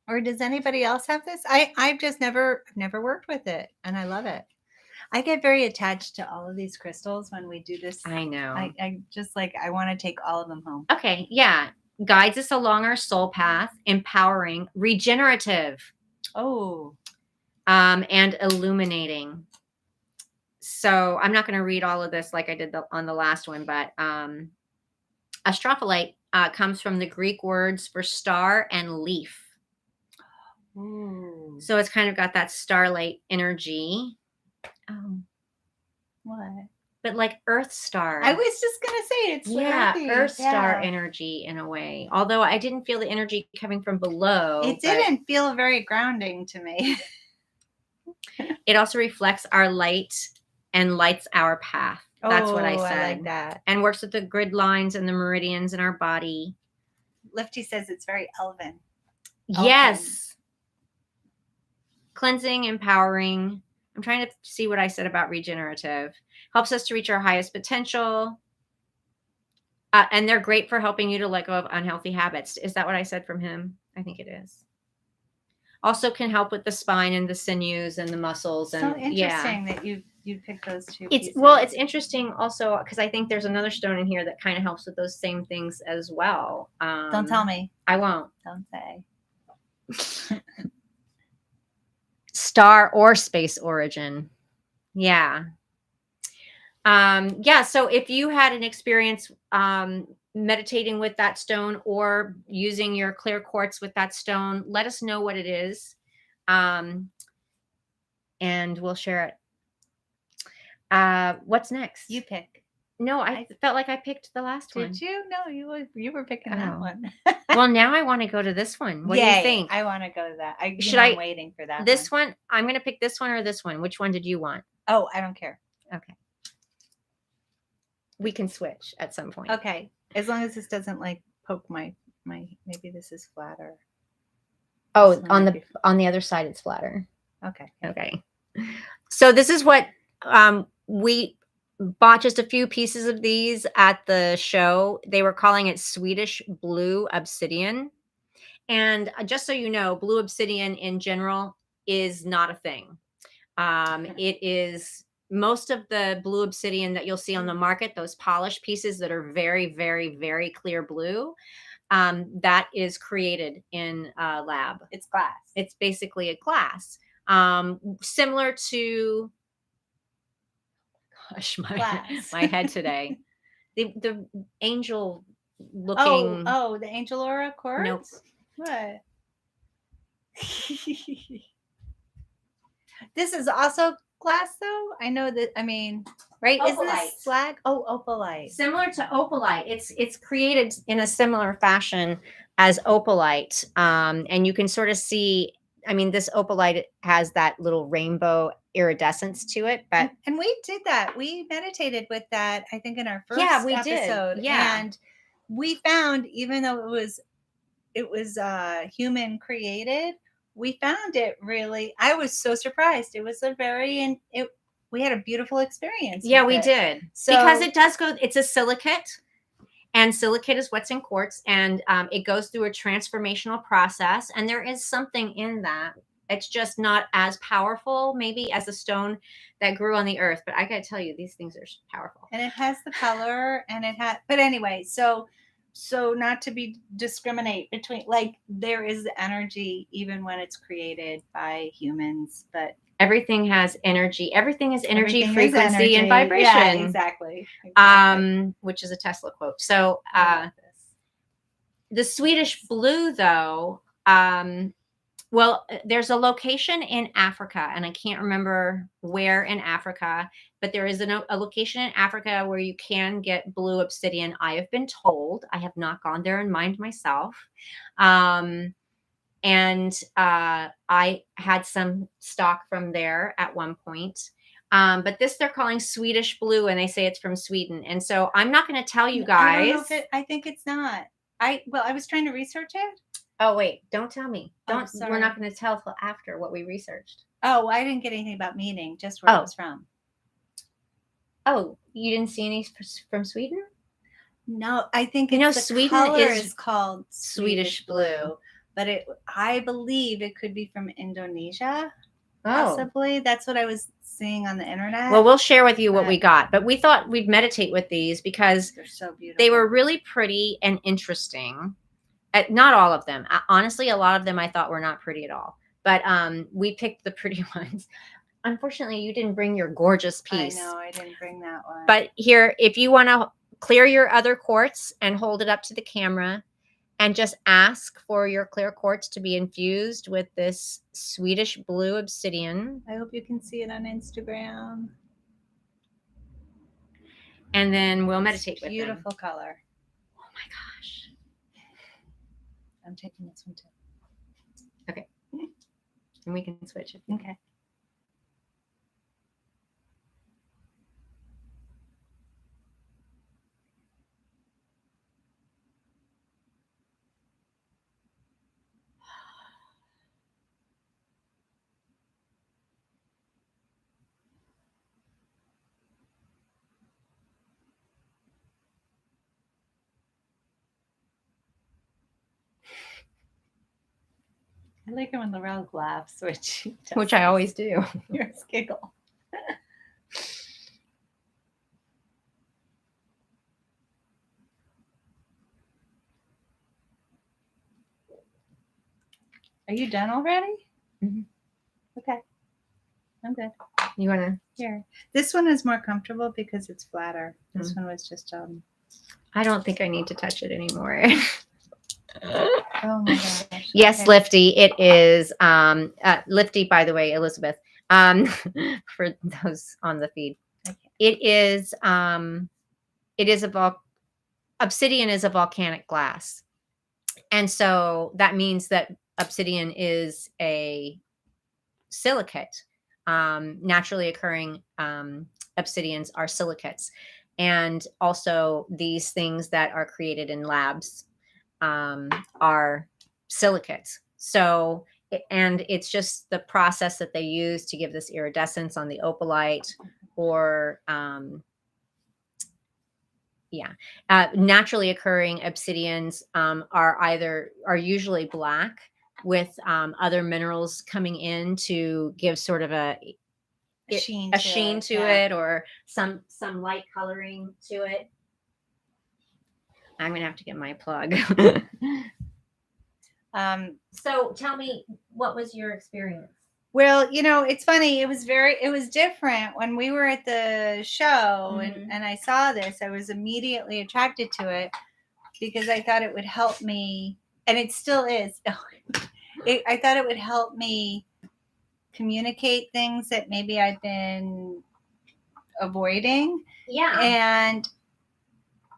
Or does anybody else have this? I've just never worked with it, and I love it. I get very attached to all of these crystals when we do this. I know. I just like, I want to take all of them home. Okay. Yeah. Guides us along our soul path, empowering, regenerative. Oh. And illuminating. So I'm not going to read all of this like I did on the last one, but Astropholite comes from the Greek words for star and leaf. Ooh. So it's kind of got that starlight energy. What? But like Earth star. I was just going to say it's earthy. Earth star energy in a way. Although I didn't feel the energy coming from below. It didn't feel very grounding to me. It also reflects our light and lights our path. That's what I said. I like that. And works with the grid lines and the meridians in our body. Lifty says it's very elven. Yes. Cleansing, empowering. I'm trying to see what I said about regenerative. Helps us to reach our highest potential. And they're great for helping you to let go of unhealthy habits. Is that what I said from him? I think it is. Also can help with the spine and the sinews and the muscles. And so interesting that you picked those two. It's interesting also because I think there's another stone in here that kind of helps with those same things as well. Don't tell me. I won't. Don't say. Star or space origin. Yeah. So if you had an experience meditating with that stone or using your clear quartz with that stone, let us know what it is. And we'll share it. What's next? You pick. No, I felt like I picked the last one. Did you? No, you were picking that one. Well, now I want to go to this one. What do you think? I want to go to that. I'm waiting for that. This one? I'm going to pick this one or this one. Which one did you want? Oh, I don't care. Okay. We can switch at some point. Okay. As long as this doesn't like poke my maybe this is flatter. Oh, on the other side it's flatter. Okay. Okay. So this is what we bought just a few pieces of these at the show. They were calling it Swedish blue obsidian. And just so you know, blue obsidian in general is not a thing. It is most of the blue obsidian that you'll see on the market, those polished pieces that are very, very, very clear blue, that is created in a lab. It's glass. It's basically a glass. Similar to, gosh, my head today. The angel looking. Oh, the angel aura quartz? Nope. What? This is also glass though? I know that, right? Opalite. Isn't this slag? Oh, opalite. Similar to opalite. It's created in a similar fashion as opalite. And you can sort of see, this opalite has that little rainbow iridescence to it. But and we did that. We meditated with that, I think, in our first episode. Did. Yeah. And we found, even though it was human created, we found it really, I was so surprised. It was we had a beautiful experience. Yeah, we did. So, because it does go, it's a silicate, and silicate is what's in quartz, and it goes through a transformational process. And there is something in that It's just not as powerful, maybe, as a stone that grew on the earth. But I gotta tell you, these things are powerful. And it has the color, and it had. But anyway, so not to be discriminate between, like, there is the energy even when it's created by humans, but Everything has energy. Everything is energy, everything is frequency, and energy. vibration. Yeah, exactly. Exactly. Which is a Tesla quote. So, I love this. the Swedish blue, though, well, there's a location in Africa, and I can't remember where in Africa, but there is a location in Africa where you can get blue obsidian. I have been told. I have not gone there and mined myself. And I had some stock from there at one point. But this they're calling Swedish blue, and they say it's from Sweden. And so I'm not going to tell you guys. I don't know if I think it's not. I was trying to research it. Oh wait, don't tell me. Don't. sorry. We're not going to tell till after what we researched. Oh, I didn't get anything about meaning, just where it was from. Oh, you didn't see any from Sweden? No, I think Sweden color is called Swedish blue. But I believe it could be from Indonesia. Possibly. That's what I was seeing on the internet. Well, we'll share with you what we got. But we thought we'd meditate with these because they're so beautiful. They were really pretty and interesting. Not all of them. Honestly, a lot of them I thought were not pretty at all. But we picked the pretty ones. Unfortunately, you didn't bring your gorgeous piece. I know, I didn't bring that one. But here, if you want to clear your other quartz and hold it up to the camera and just ask for your clear quartz to be infused with this Swedish blue obsidian. I hope you can see it on Instagram. And then we'll meditate with them. Beautiful color. Oh my gosh. I'm taking this one too. Okay. And we can switch it. Okay. I like it when Laurelle laughs, which I always do. Yours giggle. Are you done already? Mm-hmm. Okay. I'm good. You want to? Here. This one is more comfortable because it's flatter. This one was just I don't think I need to touch it anymore. Oh my gosh. Yes, okay. Lifty. It is Lifty, by the way, Elizabeth. For those on the feed. Okay. It is obsidian is a volcanic glass. And so that means that obsidian is a silicate. Naturally occurring obsidians are silicates. And also these things that are created in labs are silicates. So, and it's just the process that they use to give this iridescence on the opalite or, naturally occurring obsidians are usually black with other minerals coming in to give sort of a sheen to it or some light coloring to it. I'm going to have to get my plug. So tell me, what was your experience? Well, it's funny. It was different when we were at the show and I saw this. I was immediately attracted to it because I thought it would help me, and it still is. I thought it would help me communicate things that maybe I've been avoiding. Yeah. And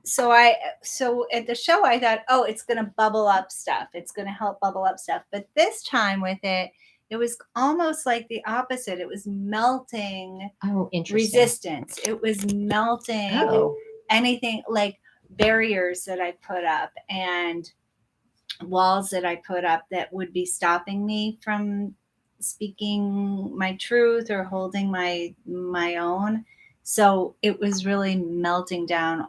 so at the show I thought, oh, it's going to bubble up stuff. It's going to help bubble up stuff. But this time with it was almost like the opposite. It was melting resistance. It was melting anything like barriers that I put up and walls that I put up that would be stopping me from speaking my truth or holding my own. So it was really melting down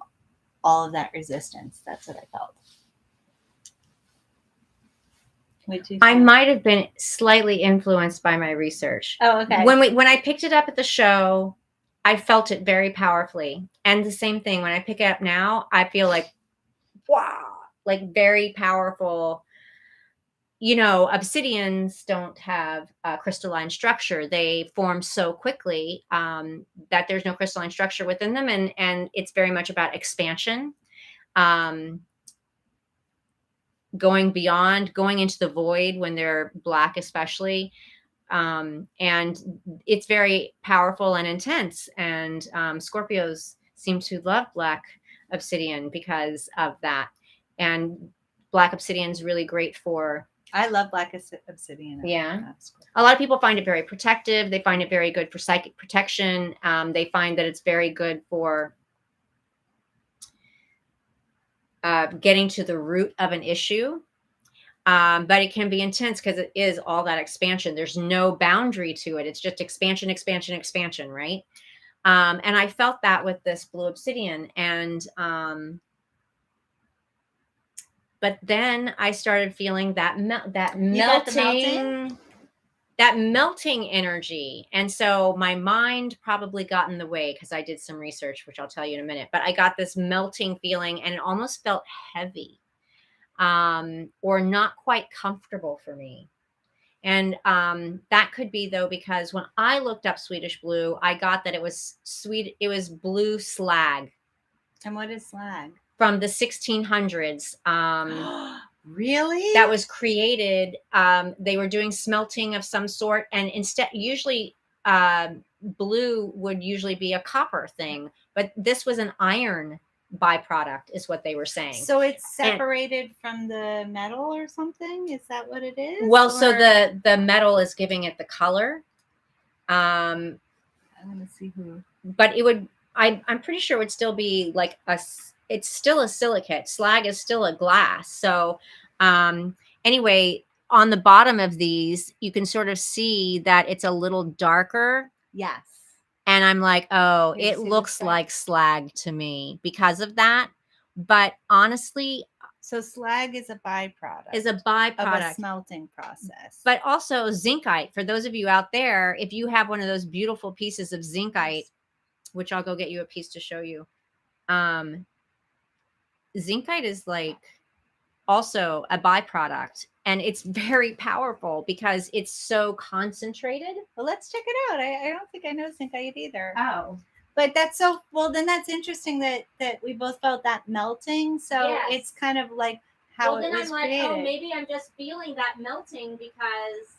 all of that resistance. That's what I felt. Would you I say? might have been slightly influenced by my research. Oh, okay. When I picked it up at the show, I felt it very powerfully. And the same thing when I pick it up now, I feel like wow, like very powerful. Obsidians don't have a crystalline structure. They form so quickly that there's no crystalline structure within them, and it's very much about expansion, um, going beyond, going into the void when they're black, especially. And it's very powerful and intense. And Scorpios seem to love black obsidian because of that. And black obsidian is really great for. I love black obsidian. Yeah. A lot of people find it very protective. They find it very good for psychic protection. They find that it's very good for getting to the root of an issue. But it can be intense because it is all that expansion. There's no boundary to it. It's just expansion, expansion, expansion, right? And I felt that with this blue obsidian. And but then I started feeling that melting energy. And so my mind probably got in the way because I did some research, which I'll tell you in a minute. But I got this melting feeling, and it almost felt heavy. Or not quite comfortable for me. And that could be, though, because when I looked up Swedish blue, I got that it was blue slag. And what is slag? From the 1600s. Really? That was created. They were doing smelting of some sort, and instead, usually blue would usually be a copper thing, but this was an iron byproduct, is what they were saying. So it's separated from the metal or something? Is that what it is? Well, so the metal is giving it the color. I'm gonna see who. But it would. I'm pretty sure it would still be like it's still a silicate. Slag is still a glass. So anyway, on the bottom of these, you can sort of see that it's a little darker. Yes. And I'm like, oh, it looks like slag to me because of that. But honestly, so slag is a byproduct. Of a smelting process. But also zincite. For those of you out there, if you have one of those beautiful pieces of zincite, which I'll go get you a piece to show you. Zincite is like also a byproduct, and it's very powerful because it's so concentrated. Well, let's check it out. I don't think I know zincite either. Oh. But that's so well. Then that's interesting that we both felt that melting. So yes. It's kind of like how it was created. Oh, maybe I'm just feeling that melting because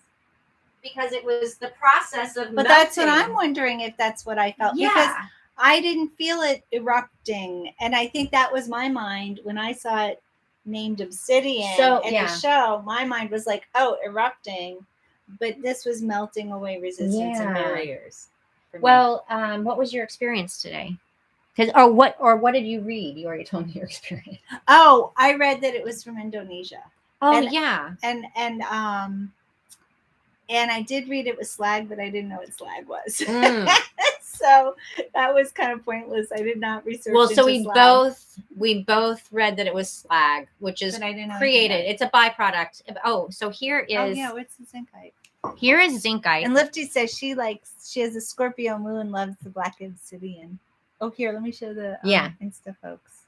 it was the process of. But melting. That's what I'm wondering if that's what I felt. Yeah. Because I didn't feel it erupting, and I think that was my mind when I saw it named obsidian in the show. My mind was like, oh, erupting, but this was melting away resistance and barriers. Well, what was your experience today? What did you read? You already told me your experience. Oh, I read that it was from Indonesia. Oh, and, yeah. And I did read it was slag, but I didn't know what slag was. So that was kind of pointless. I did not research. Well, so we both read that it was slag, which is created. It's a byproduct. Oh, so here is. Oh yeah, what's the zincite? Here is zincite. And Lifty says she has a Scorpio moon and loves the black obsidian. Oh, here, let me show the Insta folks.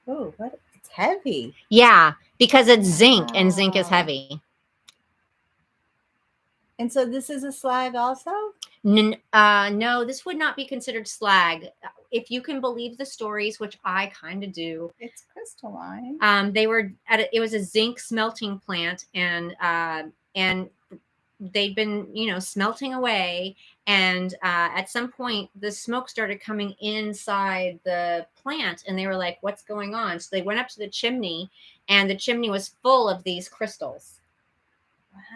Oh, what? It's heavy. Yeah, because it's zinc, and zinc is heavy. And so this is a slag also? No, this would not be considered slag. If you can believe the stories, which I kind of do. It's crystalline. They were it was a zinc smelting plant, and they'd been, smelting away. And at some point, the smoke started coming inside the plant, and they were like, what's going on? So they went up to the chimney, and the chimney was full of these crystals.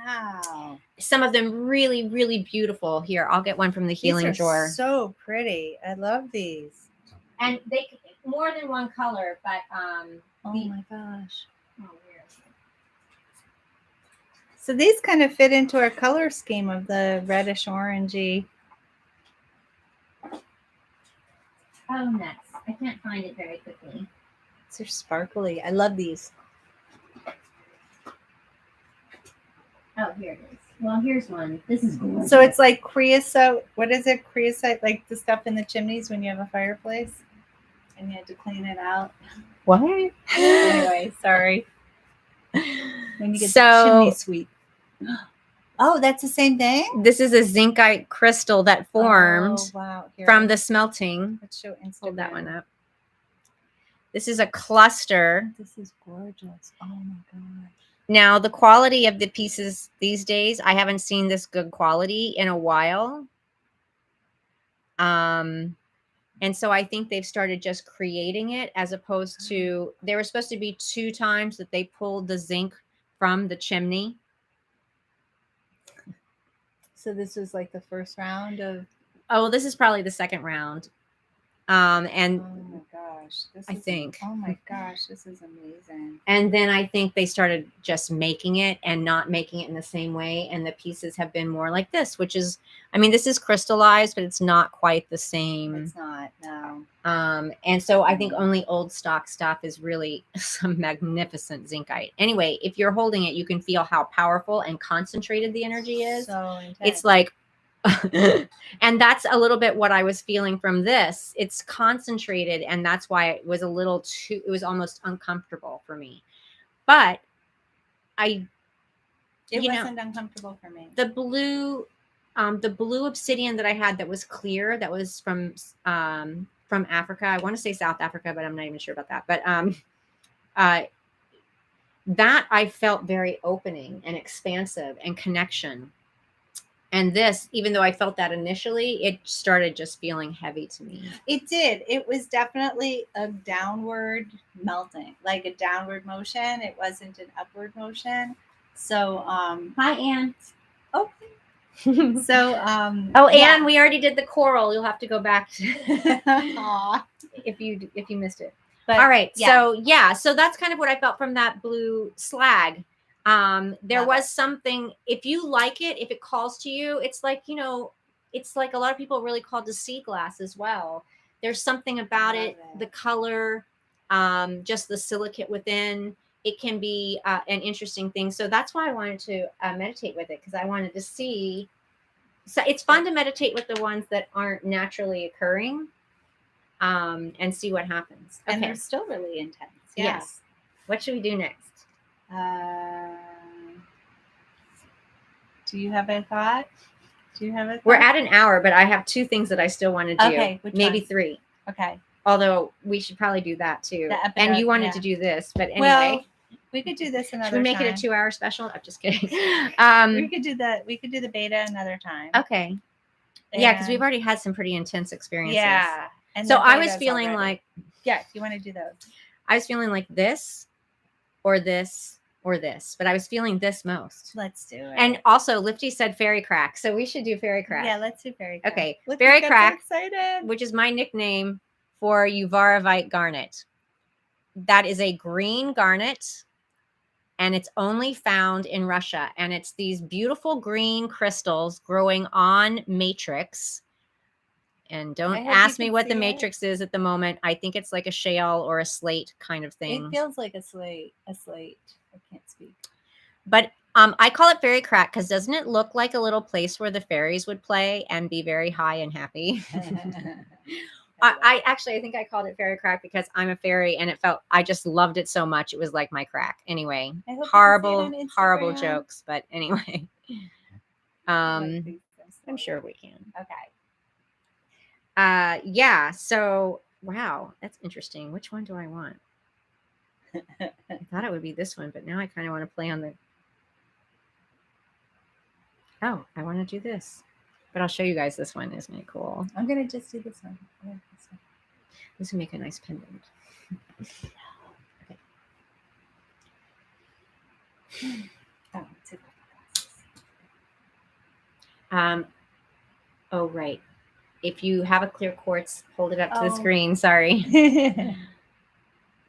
Wow. Some of them really, really beautiful. Here, I'll get one from the healing drawer. So pretty. I love these. And they more than one color, but oh my gosh. Oh, where is it? So these kind of fit into our color scheme of the reddish orangey. Oh, nuts. I can't find it very quickly. They're sparkly. I love these. here it is. Well, here's one. This is gorgeous. So it's like creosote. What is it? Creosote, like the stuff in the chimneys when you have a fireplace and you had to clean it out. What? Anyway, sorry. When you get the So- chimney sweep. Oh, that's the same thing? This is a zincite crystal that formed Oh, wow. Here, from the smelting. let's show Instagram. Hold that one up. This is a cluster. This is gorgeous. Oh my gosh. Now, the quality of the pieces these days, I haven't seen this good quality in a while. And so I think they've started just creating it as opposed to, there were supposed to be 2 times that they pulled the zinc from the chimney. So this was like the first round of. Oh, this is probably the second round. And Oh my gosh. This I is, think. Oh my gosh. This is amazing. And then I think they started just making it and not making it in the same way. And the pieces have been more like this, which is, I mean, this is crystallized, but it's not quite the same. It's not, no. And so I think only old stock stuff is really some magnificent zincite. Anyway, if you're holding it, you can feel how powerful and concentrated the energy is. So intense. It's like, and that's a little bit what I was feeling from this. It's concentrated, and that's why it was a little too, it was almost uncomfortable for me. But it wasn't uncomfortable for me. The blue obsidian that I had that was clear, that was from Africa. I want to say South Africa, but I'm not even sure about that. But that I felt very opening and expansive and connection. And this, even though I felt that initially, it started just feeling heavy to me. It did. It was definitely a downward melting, like a downward motion. It wasn't an upward motion. So, Hi, Anne. Oh, so, oh, yeah. Anne, we already did the coral. You'll have to go back to Aw. if you missed it. But, all right. yeah. So that's kind of what I felt from that blue slag. There was something, if you like it, if it calls to you, it's like, it's like a lot of people really called to sea glass as well. There's something about it, the color, just the silicate within. It can be an interesting thing. So that's why I wanted to meditate with it, because I wanted to see. So it's fun to meditate with the ones that aren't naturally occurring, and see what happens. And Okay. they're still really intense. Yeah. Yes. What should we do next? Do you have a thought? We're at an hour, but I have 2 things that I still want to do. Okay, maybe ones? 3. Okay. Although we should probably do that too. And you wanted to do this, but anyway. Well, we could do this another time. Should we make it a 2-hour special? I'm just kidding. We could do the beta another time. Okay. Yeah, because we've already had some pretty intense experiences. Yeah. And so I was feeling like. Yeah, if you want to do those. I was feeling like this, or this, or this, but I was feeling this most. Let's do it. And also, Lifty said fairy crack, so we should do fairy crack. Yeah, let's do fairy crack. Okay, Look, fairy crack, so excited. Which is my nickname for Uvarovite garnet. That is a green garnet, and it's only found in Russia. And it's these beautiful green crystals growing on matrix. And don't ask me what the matrix is at the moment. I think it's like a shale or a slate kind of thing. It feels like a slate. I can't speak. But I call it fairy crack because doesn't it look like a little place where the fairies would play and be very high and happy? I think I called it fairy crack because I'm a fairy, and I just loved it so much. It was like my crack. Anyway, horrible jokes. But anyway, I'm sure we can. Okay. Yeah. So, wow, that's interesting. Which one do I want? I thought it would be this one, but now I kind of want to play on the. Oh, I want to do this, but I'll show you guys this one. Isn't it cool? I'm gonna just do this one. This would make a nice pendant. Okay. Oh, it's Oh, right. If you have a clear quartz, hold it up to the screen. Sorry.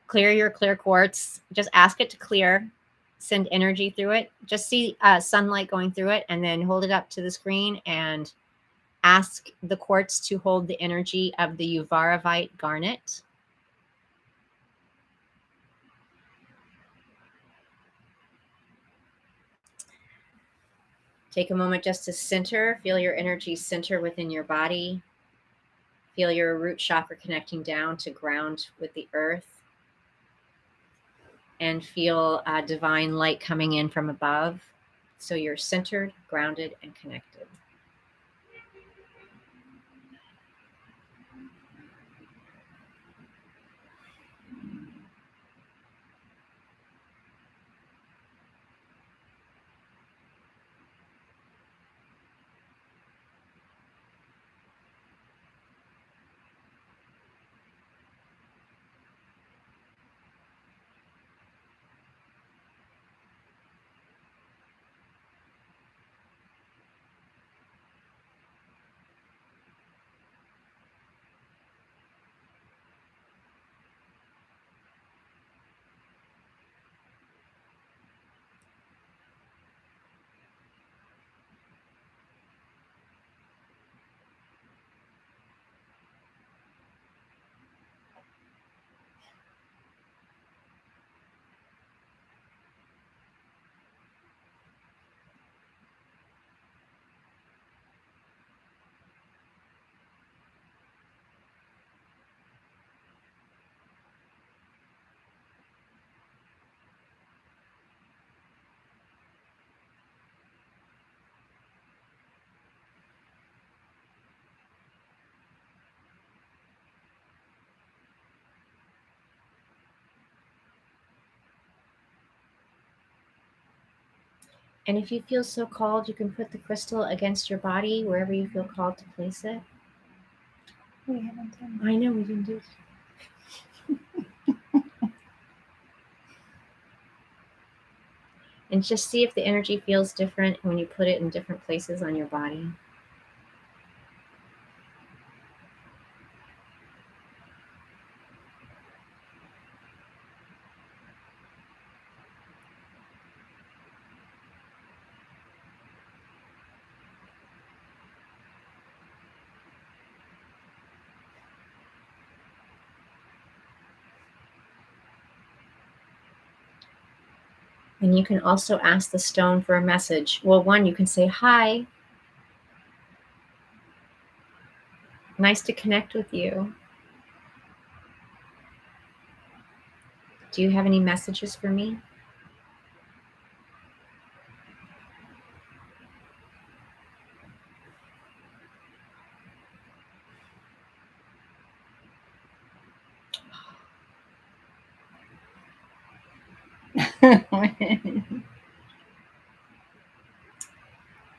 Clear your clear quartz. Just ask it to clear. Send energy through it. Just see sunlight going through it, and then hold it up to the screen and ask the quartz to hold the energy of the Uvarovite garnet. Take a moment just to center, feel your energy center within your body. Feel your root chakra connecting down to ground with the earth. And feel divine light coming in from above. So you're centered, grounded, and connected. And if you feel so called, you can put the crystal against your body, wherever you feel called to place it. We haven't done that. I know we didn't do it. And just see if the energy feels different when you put it in different places on your body. And you can also ask the stone for a message. Well, one, you can say, hi. Nice to connect with you. Do you have any messages for me?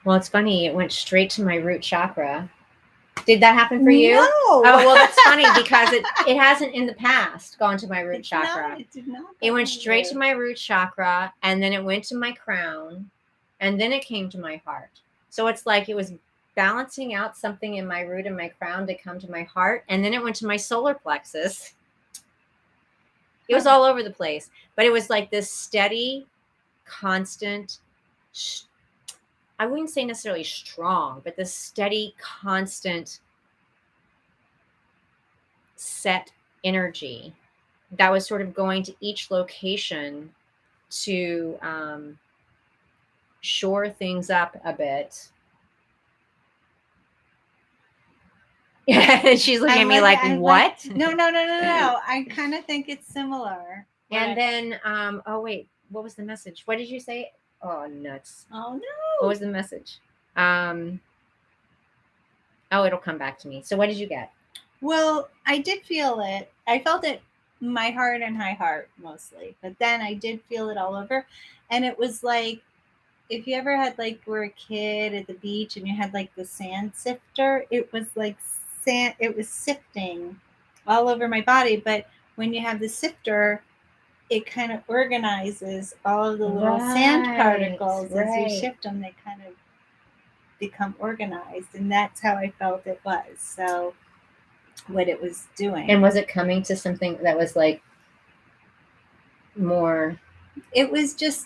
Well, it's funny. It went straight to my root chakra. Did that happen for you? No. Oh, well, that's funny because it hasn't in the past gone to my root chakra. No, it did not. It went straight to my root chakra, and then it went to my crown, and then it came to my heart. So it's like it was balancing out something in my root and my crown to come to my heart, and then it went to my solar plexus. It was all over the place, but it was like this steady, constant, I wouldn't say necessarily strong, but this steady, constant, set energy that was sort of going to each location to shore things up a bit. Yeah, she's looking at me like, what? No. I kind of think it's similar. And then, oh wait, what was the message? What did you say? Oh, nuts. Oh no. What was the message? Oh, it'll come back to me. So what did you get? Well, I did feel it. I felt it in my heart and high heart mostly, but then I did feel it all over. And it was like, if you ever had like were a kid at the beach and you had like the sand sifter, it was like sand, it was sifting all over my body. But when you have the sifter, it kind of organizes all of the little sand particles as you shift them. They kind of become organized, and that's how I felt it was. So what it was doing. And was it coming to something that was like more? It was just,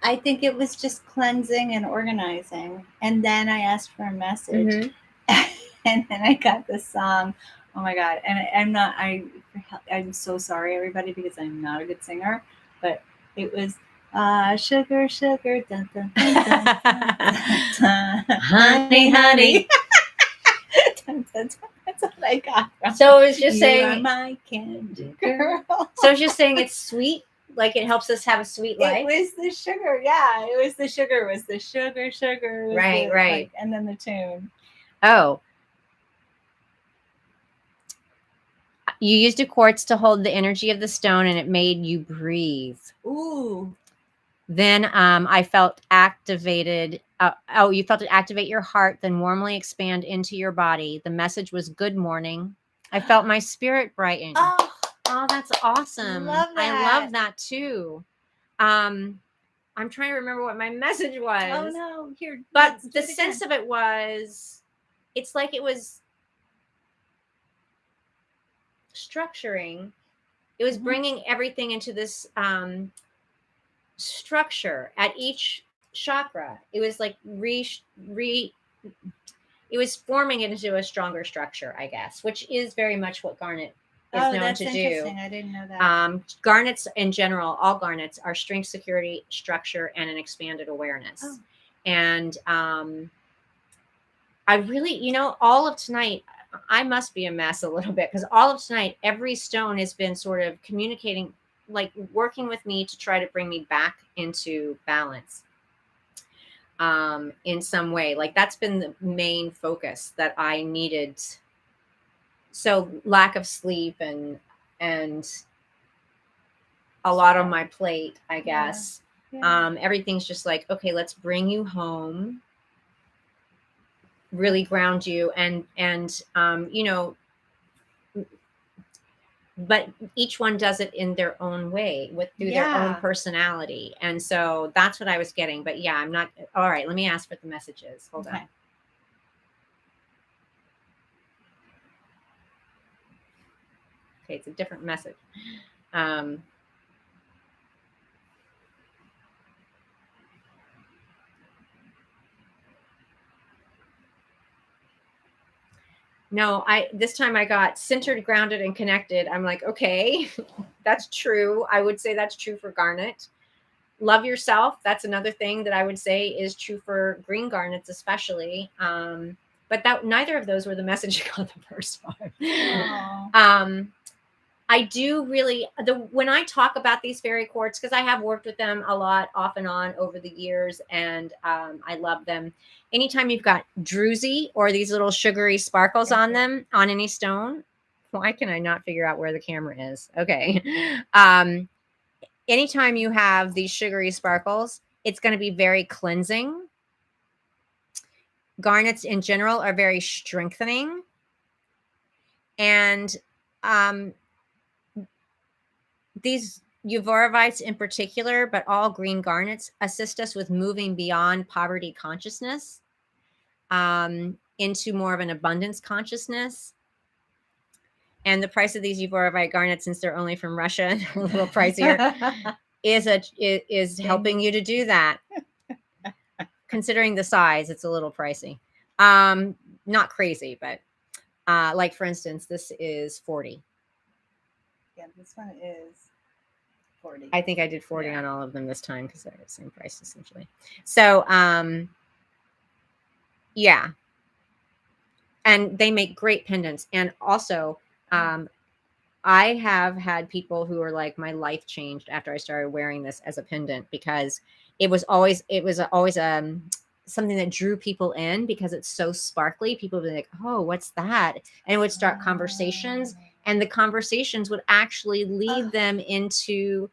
I think it was just cleansing and organizing. And then I asked for a message, and then I got this song. Oh my God. And I'm so sorry, everybody, because I'm not a good singer, but it was, Sugar, sugar, dun, dun, dun, dun, dun, dun, dun. Honey, honey. Dun, dun, dun. That's what I got from So it was just You saying, Are My Candy Girl. so it's just saying it's sweet, like it helps us have a sweet life. It was the sugar, yeah. It was the sugar. It was the sugar, sugar. Was Right, the, right. Like, and then the tune. Oh. You used a quartz to hold the energy of the stone, and it made you breathe. Ooh. Then I felt activated. You felt it activate your heart, then warmly expand into your body. The message was good morning. I felt my spirit brighten. Oh, that's awesome. Love that. I love that too. I'm trying to remember what my message was. Oh no, here. But the sense of it was, it's like it was structuring. It was bringing everything into this structure at each chakra. It was like it was forming it into a stronger structure, I guess, which is very much what garnet is known to do. Interesting. I didn't know that. Garnets in general, all garnets are strength, security, structure, and an expanded awareness. Oh. And I really, all of tonight, I must be a mess a little bit, because all of tonight, every stone has been sort of communicating, like working with me to try to bring me back into balance in some way. Like that's been the main focus that I needed. So lack of sleep and a lot on my plate, I guess. Yeah. Everything's just like, okay, let's bring you home, really ground you, and but each one does it in their own way through their own personality. And so that's what I was getting. But yeah, I'm not. All right, let me ask what the message is. Hold on. Okay, it's a different message. No, this time I got centered, grounded, and connected. I'm like, okay, that's true. I would say that's true for garnet. Love yourself. That's another thing that I would say is true for green garnets, especially. But neither of those were the message on the first one. I do really, when I talk about these fairy quartz, because I have worked with them a lot off and on over the years, and I love them. Anytime you've got druzy or these little sugary sparkles on them, on any stone, why can I not figure out where the camera is? Okay. Anytime you have these sugary sparkles, it's going to be very cleansing. Garnets in general are very strengthening. And these Uvorovites in particular, but all green garnets, assist us with moving beyond poverty consciousness into more of an abundance consciousness. And the price of these Uvorovite garnets, since they're only from Russia and a little pricier, is helping you to do that. Considering the size, it's a little pricey. Not crazy, but like for instance, this is 40. Yeah, this one is 40. I think I did 40 on all of them this time because they're the same price essentially. So yeah. And they make great pendants. And also I have had people who are like, my life changed after I started wearing this as a pendant, because it was always something that drew people in because it's so sparkly. People would be like, oh, what's that? And it would start conversations, and the conversations would actually lead them into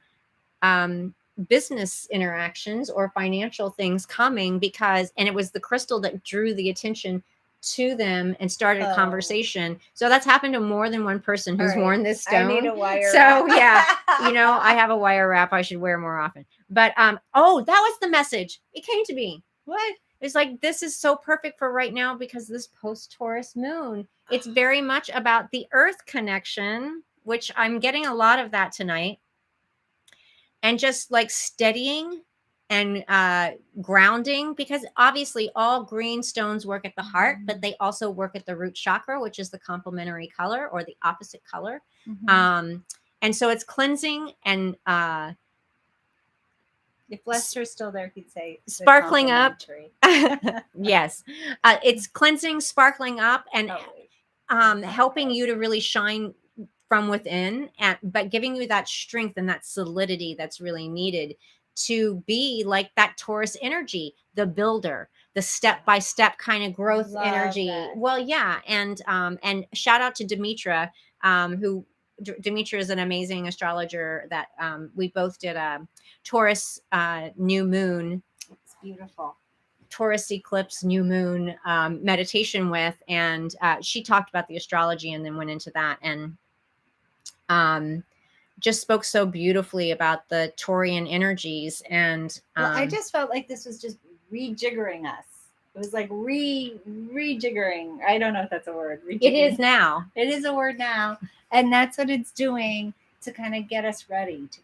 business interactions or financial things coming, and it was the crystal that drew the attention to them and started a conversation. So that's happened to more than one person who's worn this stone. I need a wire wrap. Yeah, wrap. I have a wire wrap I should wear more often. But that was the message. It came to me. What? It's like, this is so perfect for right now because this post-Taurus moon, it's very much about the earth connection, which I'm getting a lot of that tonight. And just like steadying and grounding, because obviously all green stones work at the heart, but they also work at the root chakra, which is the complementary color or the opposite color. And so it's cleansing and If Lester's still there, he'd say the sparkling up. complimentary. Yes. It's cleansing, sparkling up, and Oh, helping you to really shine from within, but giving you that strength and that solidity that's really needed to be like that Taurus energy, the builder, the step by step kind of growth Love energy. that. Well, yeah, and shout out to Demetra, who Demetra is an amazing astrologer that we both did a Taurus new moon. It's beautiful. Taurus eclipse new moon meditation with, and she talked about the astrology and then went into that, and just spoke so beautifully about the Taurian energies. And well, I just felt like this was just rejiggering us. It was like rejiggering. I don't know if that's a word. It is now. It is a word now, and that's what it's doing to kind of get us ready, to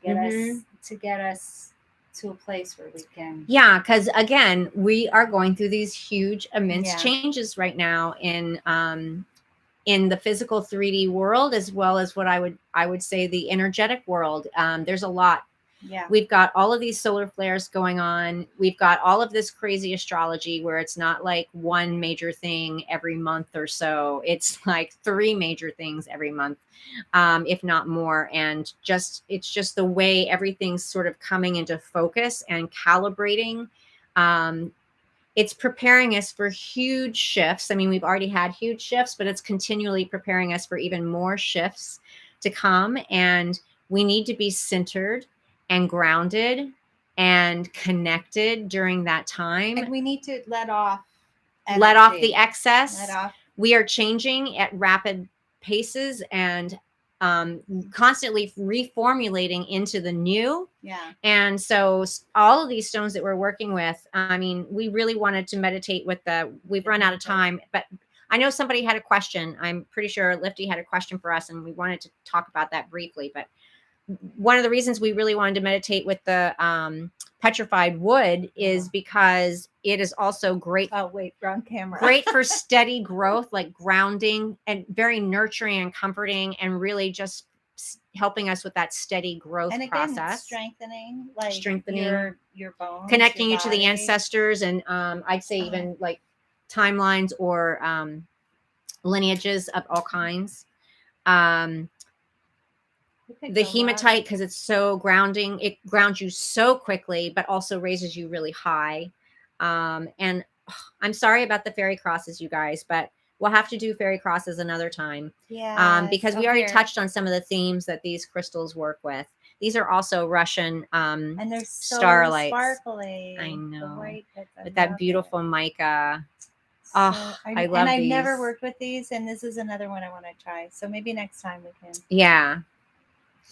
get us to a place where we can. Yeah, because again, we are going through these huge, immense changes right now in the physical 3D world, as well as what I would say the energetic world. There's a lot. Yeah. We've got all of these solar flares going on. We've got all of this crazy astrology where it's not like one major thing every month or so. It's like 3 major things every month, if not more. And it's just the way everything's sort of coming into focus and calibrating. It's preparing us for huge shifts. I mean, we've already had huge shifts, but it's continually preparing us for even more shifts to come. And we need to be centered and grounded and connected during that time. And we need to let off the excess. We are changing at rapid paces and constantly reformulating into the new. Yeah. And so all of these stones that we're working with, I mean, we really wanted to meditate with we've run out of time, but I know somebody had a question. I'm pretty sure Lifty had a question for us, and we wanted to talk about that briefly. But one of the reasons we really wanted to meditate with the petrified wood is because it is also great. Oh, wait, wrong camera. Great for steady growth, like grounding, and very nurturing and comforting, and really just helping us with that steady growth and again, process. Strengthening your bones, connecting you to the ancestors, and I'd say even like timelines or lineages of all kinds. The hematite, because it's so grounding, it grounds you so quickly, but also raises you really high. And I'm sorry about the fairy crosses, you guys, but we'll have to do fairy crosses another time. Yeah. Because we already touched on some of the themes that these crystals work with. These are also Russian and they're so starlights. Sparkly. I know. White, with that beautiful mica. So, I love I've these. never worked with these, and this is another one I want to try. So maybe next time we can. Yeah.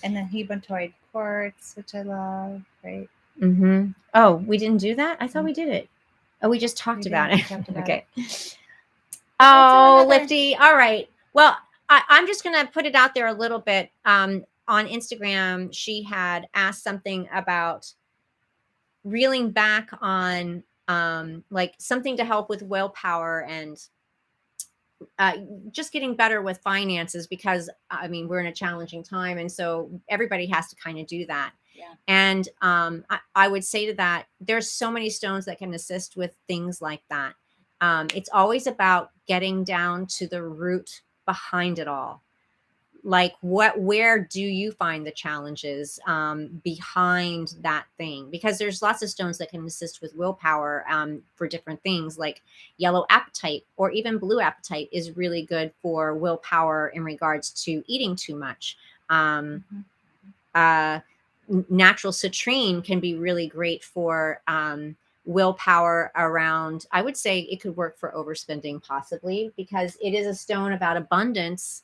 And then hematoid quartz, which I love, right? Mm-hmm. Oh, we didn't do that? I thought we did it. Oh, we just talked about it. Okay. Oh, Lifty. All right. Well, I'm just going to put it out there a little bit. On Instagram, she had asked something about reeling back on like something to help with willpower and just getting better with finances, because I mean, we're in a challenging time. And so everybody has to kind of do that. Yeah. And I would say to that, there's so many stones that can assist with things like that. It's always about getting down to the root behind it all. Like where do you find the challenges behind that thing? Because there's lots of stones that can assist with willpower for different things, like yellow apatite or even blue apatite is really good for willpower in regards to eating too much. Natural citrine can be really great for willpower around, I would say it could work for overspending possibly, because it is a stone about abundance.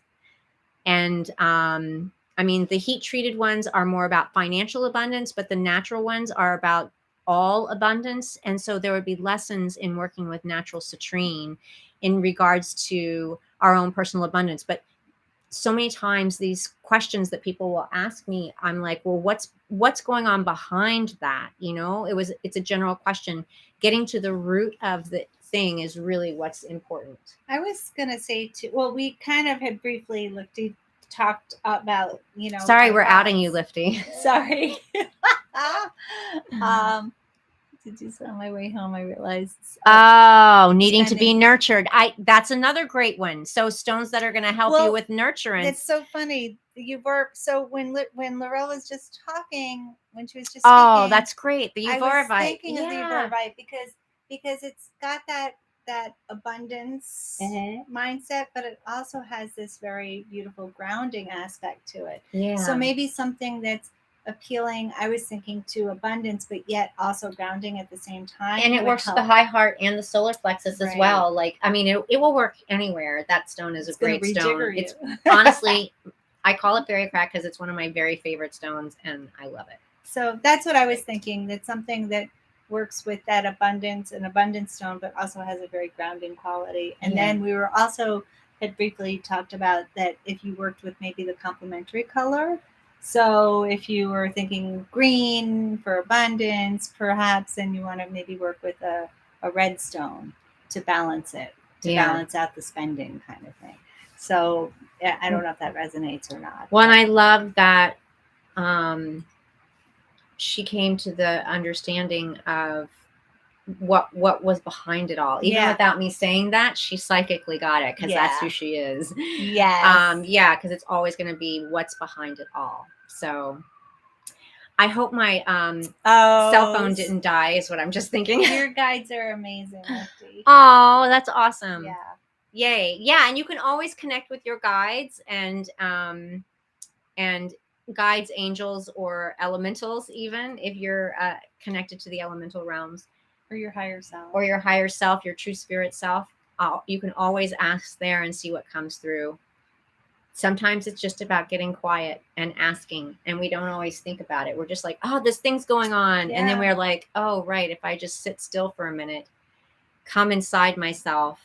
And I mean, the heat treated ones are more about financial abundance, but the natural ones are about all abundance. And so there would be lessons in working with natural citrine in regards to our own personal abundance. But so many times these questions that people will ask me, I'm like, well, what's going on behind that? You know, it's a general question. Getting to the root of the thing is really what's important. I was gonna say too. Well, we kind of had briefly talked about, you know. Sorry, we're outing you, Lifty. Sorry. To do so on my way home, I realized. Oh, needing to be nurtured. That's another great one. So stones that are going to help you with nurturance. It's so funny. You work. So when Laurelle was just talking, when she was just speaking, that's great. The euphorite. I was thinking of the euphorite because it's got that abundance mindset, but it also has this very beautiful grounding aspect to it. Yeah. So maybe something that's appealing, I was thinking, to abundance, but yet also grounding at the same time. And it works with the high heart and the solar plexus as well. Like, I mean, it will work anywhere. That stone is a great stone. It's honestly, I call it fairy crack because it's one of my very favorite stones, and I love it. So that's what I was thinking. That's something that works with that abundance, an abundance stone, but also has a very grounding quality. And then we were also had briefly talked about that if you worked with maybe the complementary color. So if you were thinking green for abundance, perhaps, and you want to maybe work with a red stone to balance it, to balance out the spending kind of thing. So I don't know if that resonates or not. Well, and I love that she came to the understanding of what was behind it all. Even without me saying that, she psychically got it because that's who she is. Yes. Because it's always going to be what's behind it all. So I hope my cell phone didn't die is what I'm just thinking. Your guides are amazing, Lefty. Oh, that's awesome. Yeah. Yay. Yeah, and you can always connect with your guides and guides, angels, or elementals, even if you're connected to the elemental realms. Or your higher self. Or your higher self, your true spirit self. You can always ask there and see what comes through. Sometimes it's just about getting quiet and asking, and we don't always think about it. We're just like, oh, this thing's going on. And then we're like, oh, right, if I just sit still for a minute, come inside myself,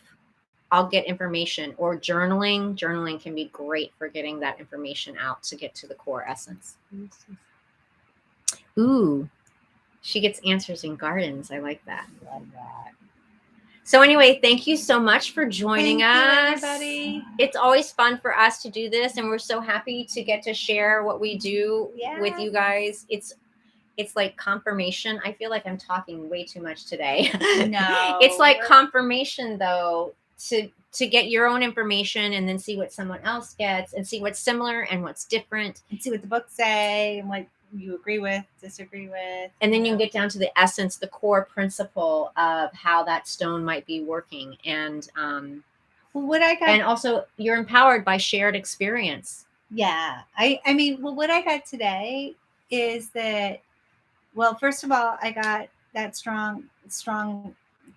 I'll get information. Or journaling. Journaling can be great for getting that information out to get to the core essence. Ooh, she gets answers in gardens. I like that. Love that. So anyway, thank you so much for joining us. Everybody. It's always fun for us to do this, and we're so happy to get to share what we do with you guys. It's like confirmation. I feel like I'm talking way too much today. No. It's like confirmation, though, to get your own information and then see what someone else gets and see what's similar and what's different. And see what the books say and what you agree with, disagree with. And then you can get down to the essence, the core principle of how that stone might be working. And what I got, and also you're empowered by shared experience. Yeah. I mean, well, what I got today is that, well, first of all, I got that strong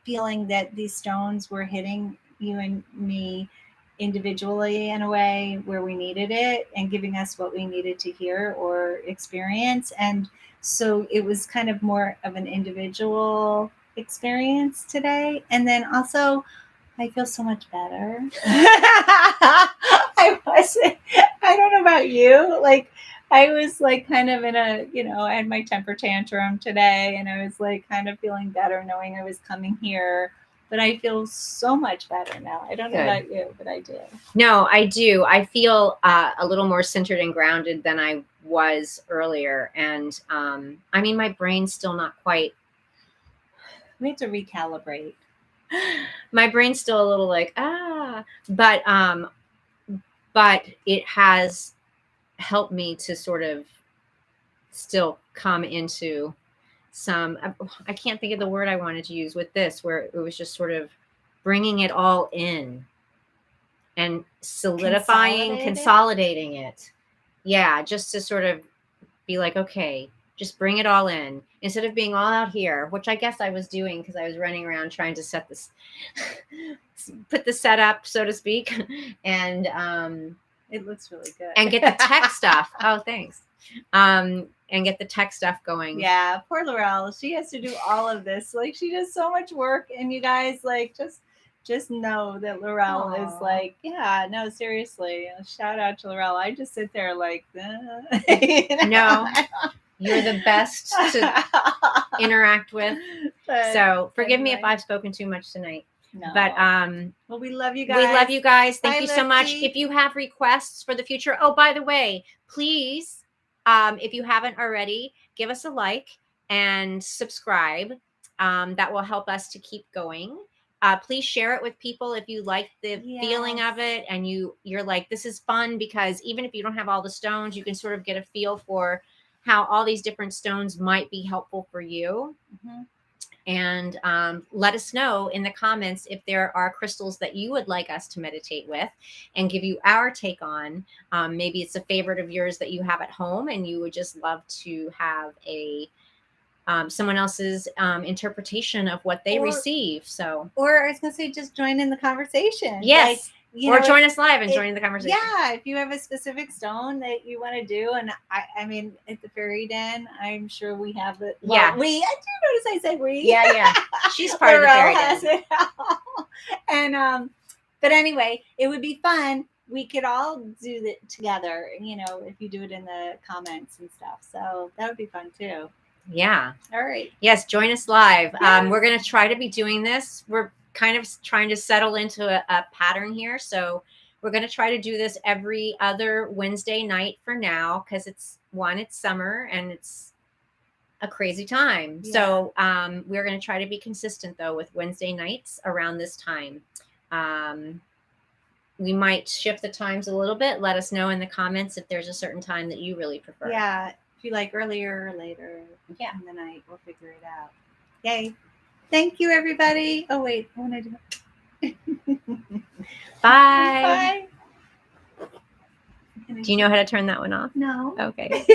feeling that these stones were hitting you and me individually in a way where we needed it and giving us what we needed to hear or experience. And so it was kind of more of an individual experience today. And then also I feel so much better. I don't know about you. Like I was like kind of in a, I had my temper tantrum today and I was like kind of feeling better knowing I was coming here. But I feel so much better now. I don't know about you, but I do. No, I do. I feel a little more centered and grounded than I was earlier. And I mean, my brain's still not quite. We have to recalibrate. My brain's still a little like, but it has helped me to sort of still come into some, I can't think of the word I wanted to use with this, where it was just sort of bringing it all in and solidifying, consolidating it. Yeah, just to sort of be like, okay, just bring it all in instead of being all out here, which I guess I was doing because I was running around trying to set this, put the setup, so to speak, and it looks really good. And get the tech stuff. Oh, thanks. And get the tech stuff going. Yeah, poor Laurelle. She has to do all of this. Like she does so much work, and you guys like just know that Laurelle is like, yeah, no, seriously. Shout out to Laurelle. I just sit there like, No, you're the best to interact with. So forgive me if I've spoken too much tonight. No. But well, we love you guys. We love you guys. Thank you so Lefty. much. If you have requests for the future, oh, by the way, please, if you haven't already, give us a like and subscribe. That will help us to keep going. Please share it with people if you like the feeling of it, and you're like, this is fun, because even if you don't have all the stones, you can sort of get a feel for how all these different stones might be helpful for you. Mm-hmm. And let us know in the comments if there are crystals that you would like us to meditate with and give you our take on. Maybe it's a favorite of yours that you have at home and you would just love to have a someone else's interpretation of what they receive. So, or I was gonna say, just join in the conversation. Yes. Like, or join us live and join in the conversation. Yeah, if you have a specific stone that you want to do, and I mean, at the Fairy Den, I'm sure we have it. Well, Yeah, I do notice I said we. Yeah, she's part of the Fairy Den. Has it all. And but anyway, it would be fun. We could all do it together, if you do it in the comments and stuff. So that would be fun too. Yeah. All right. Yes, join us live. Yeah. We're going to try to be doing this. We're kind of trying to settle into a pattern here. So we're going to try to do this every other Wednesday night for now, because it's summer and it's a crazy time. Yeah. So we're going to try to be consistent, though, with Wednesday nights around this time. We might shift the times a little bit. Let us know in the comments if there's a certain time that you really prefer. Yeah, if you like earlier or later. Yeah, in the night, we'll figure it out. Yay. Thank you, everybody. Oh, wait. I want to do Bye. Bye. Do you know how to turn that one off? No. Okay.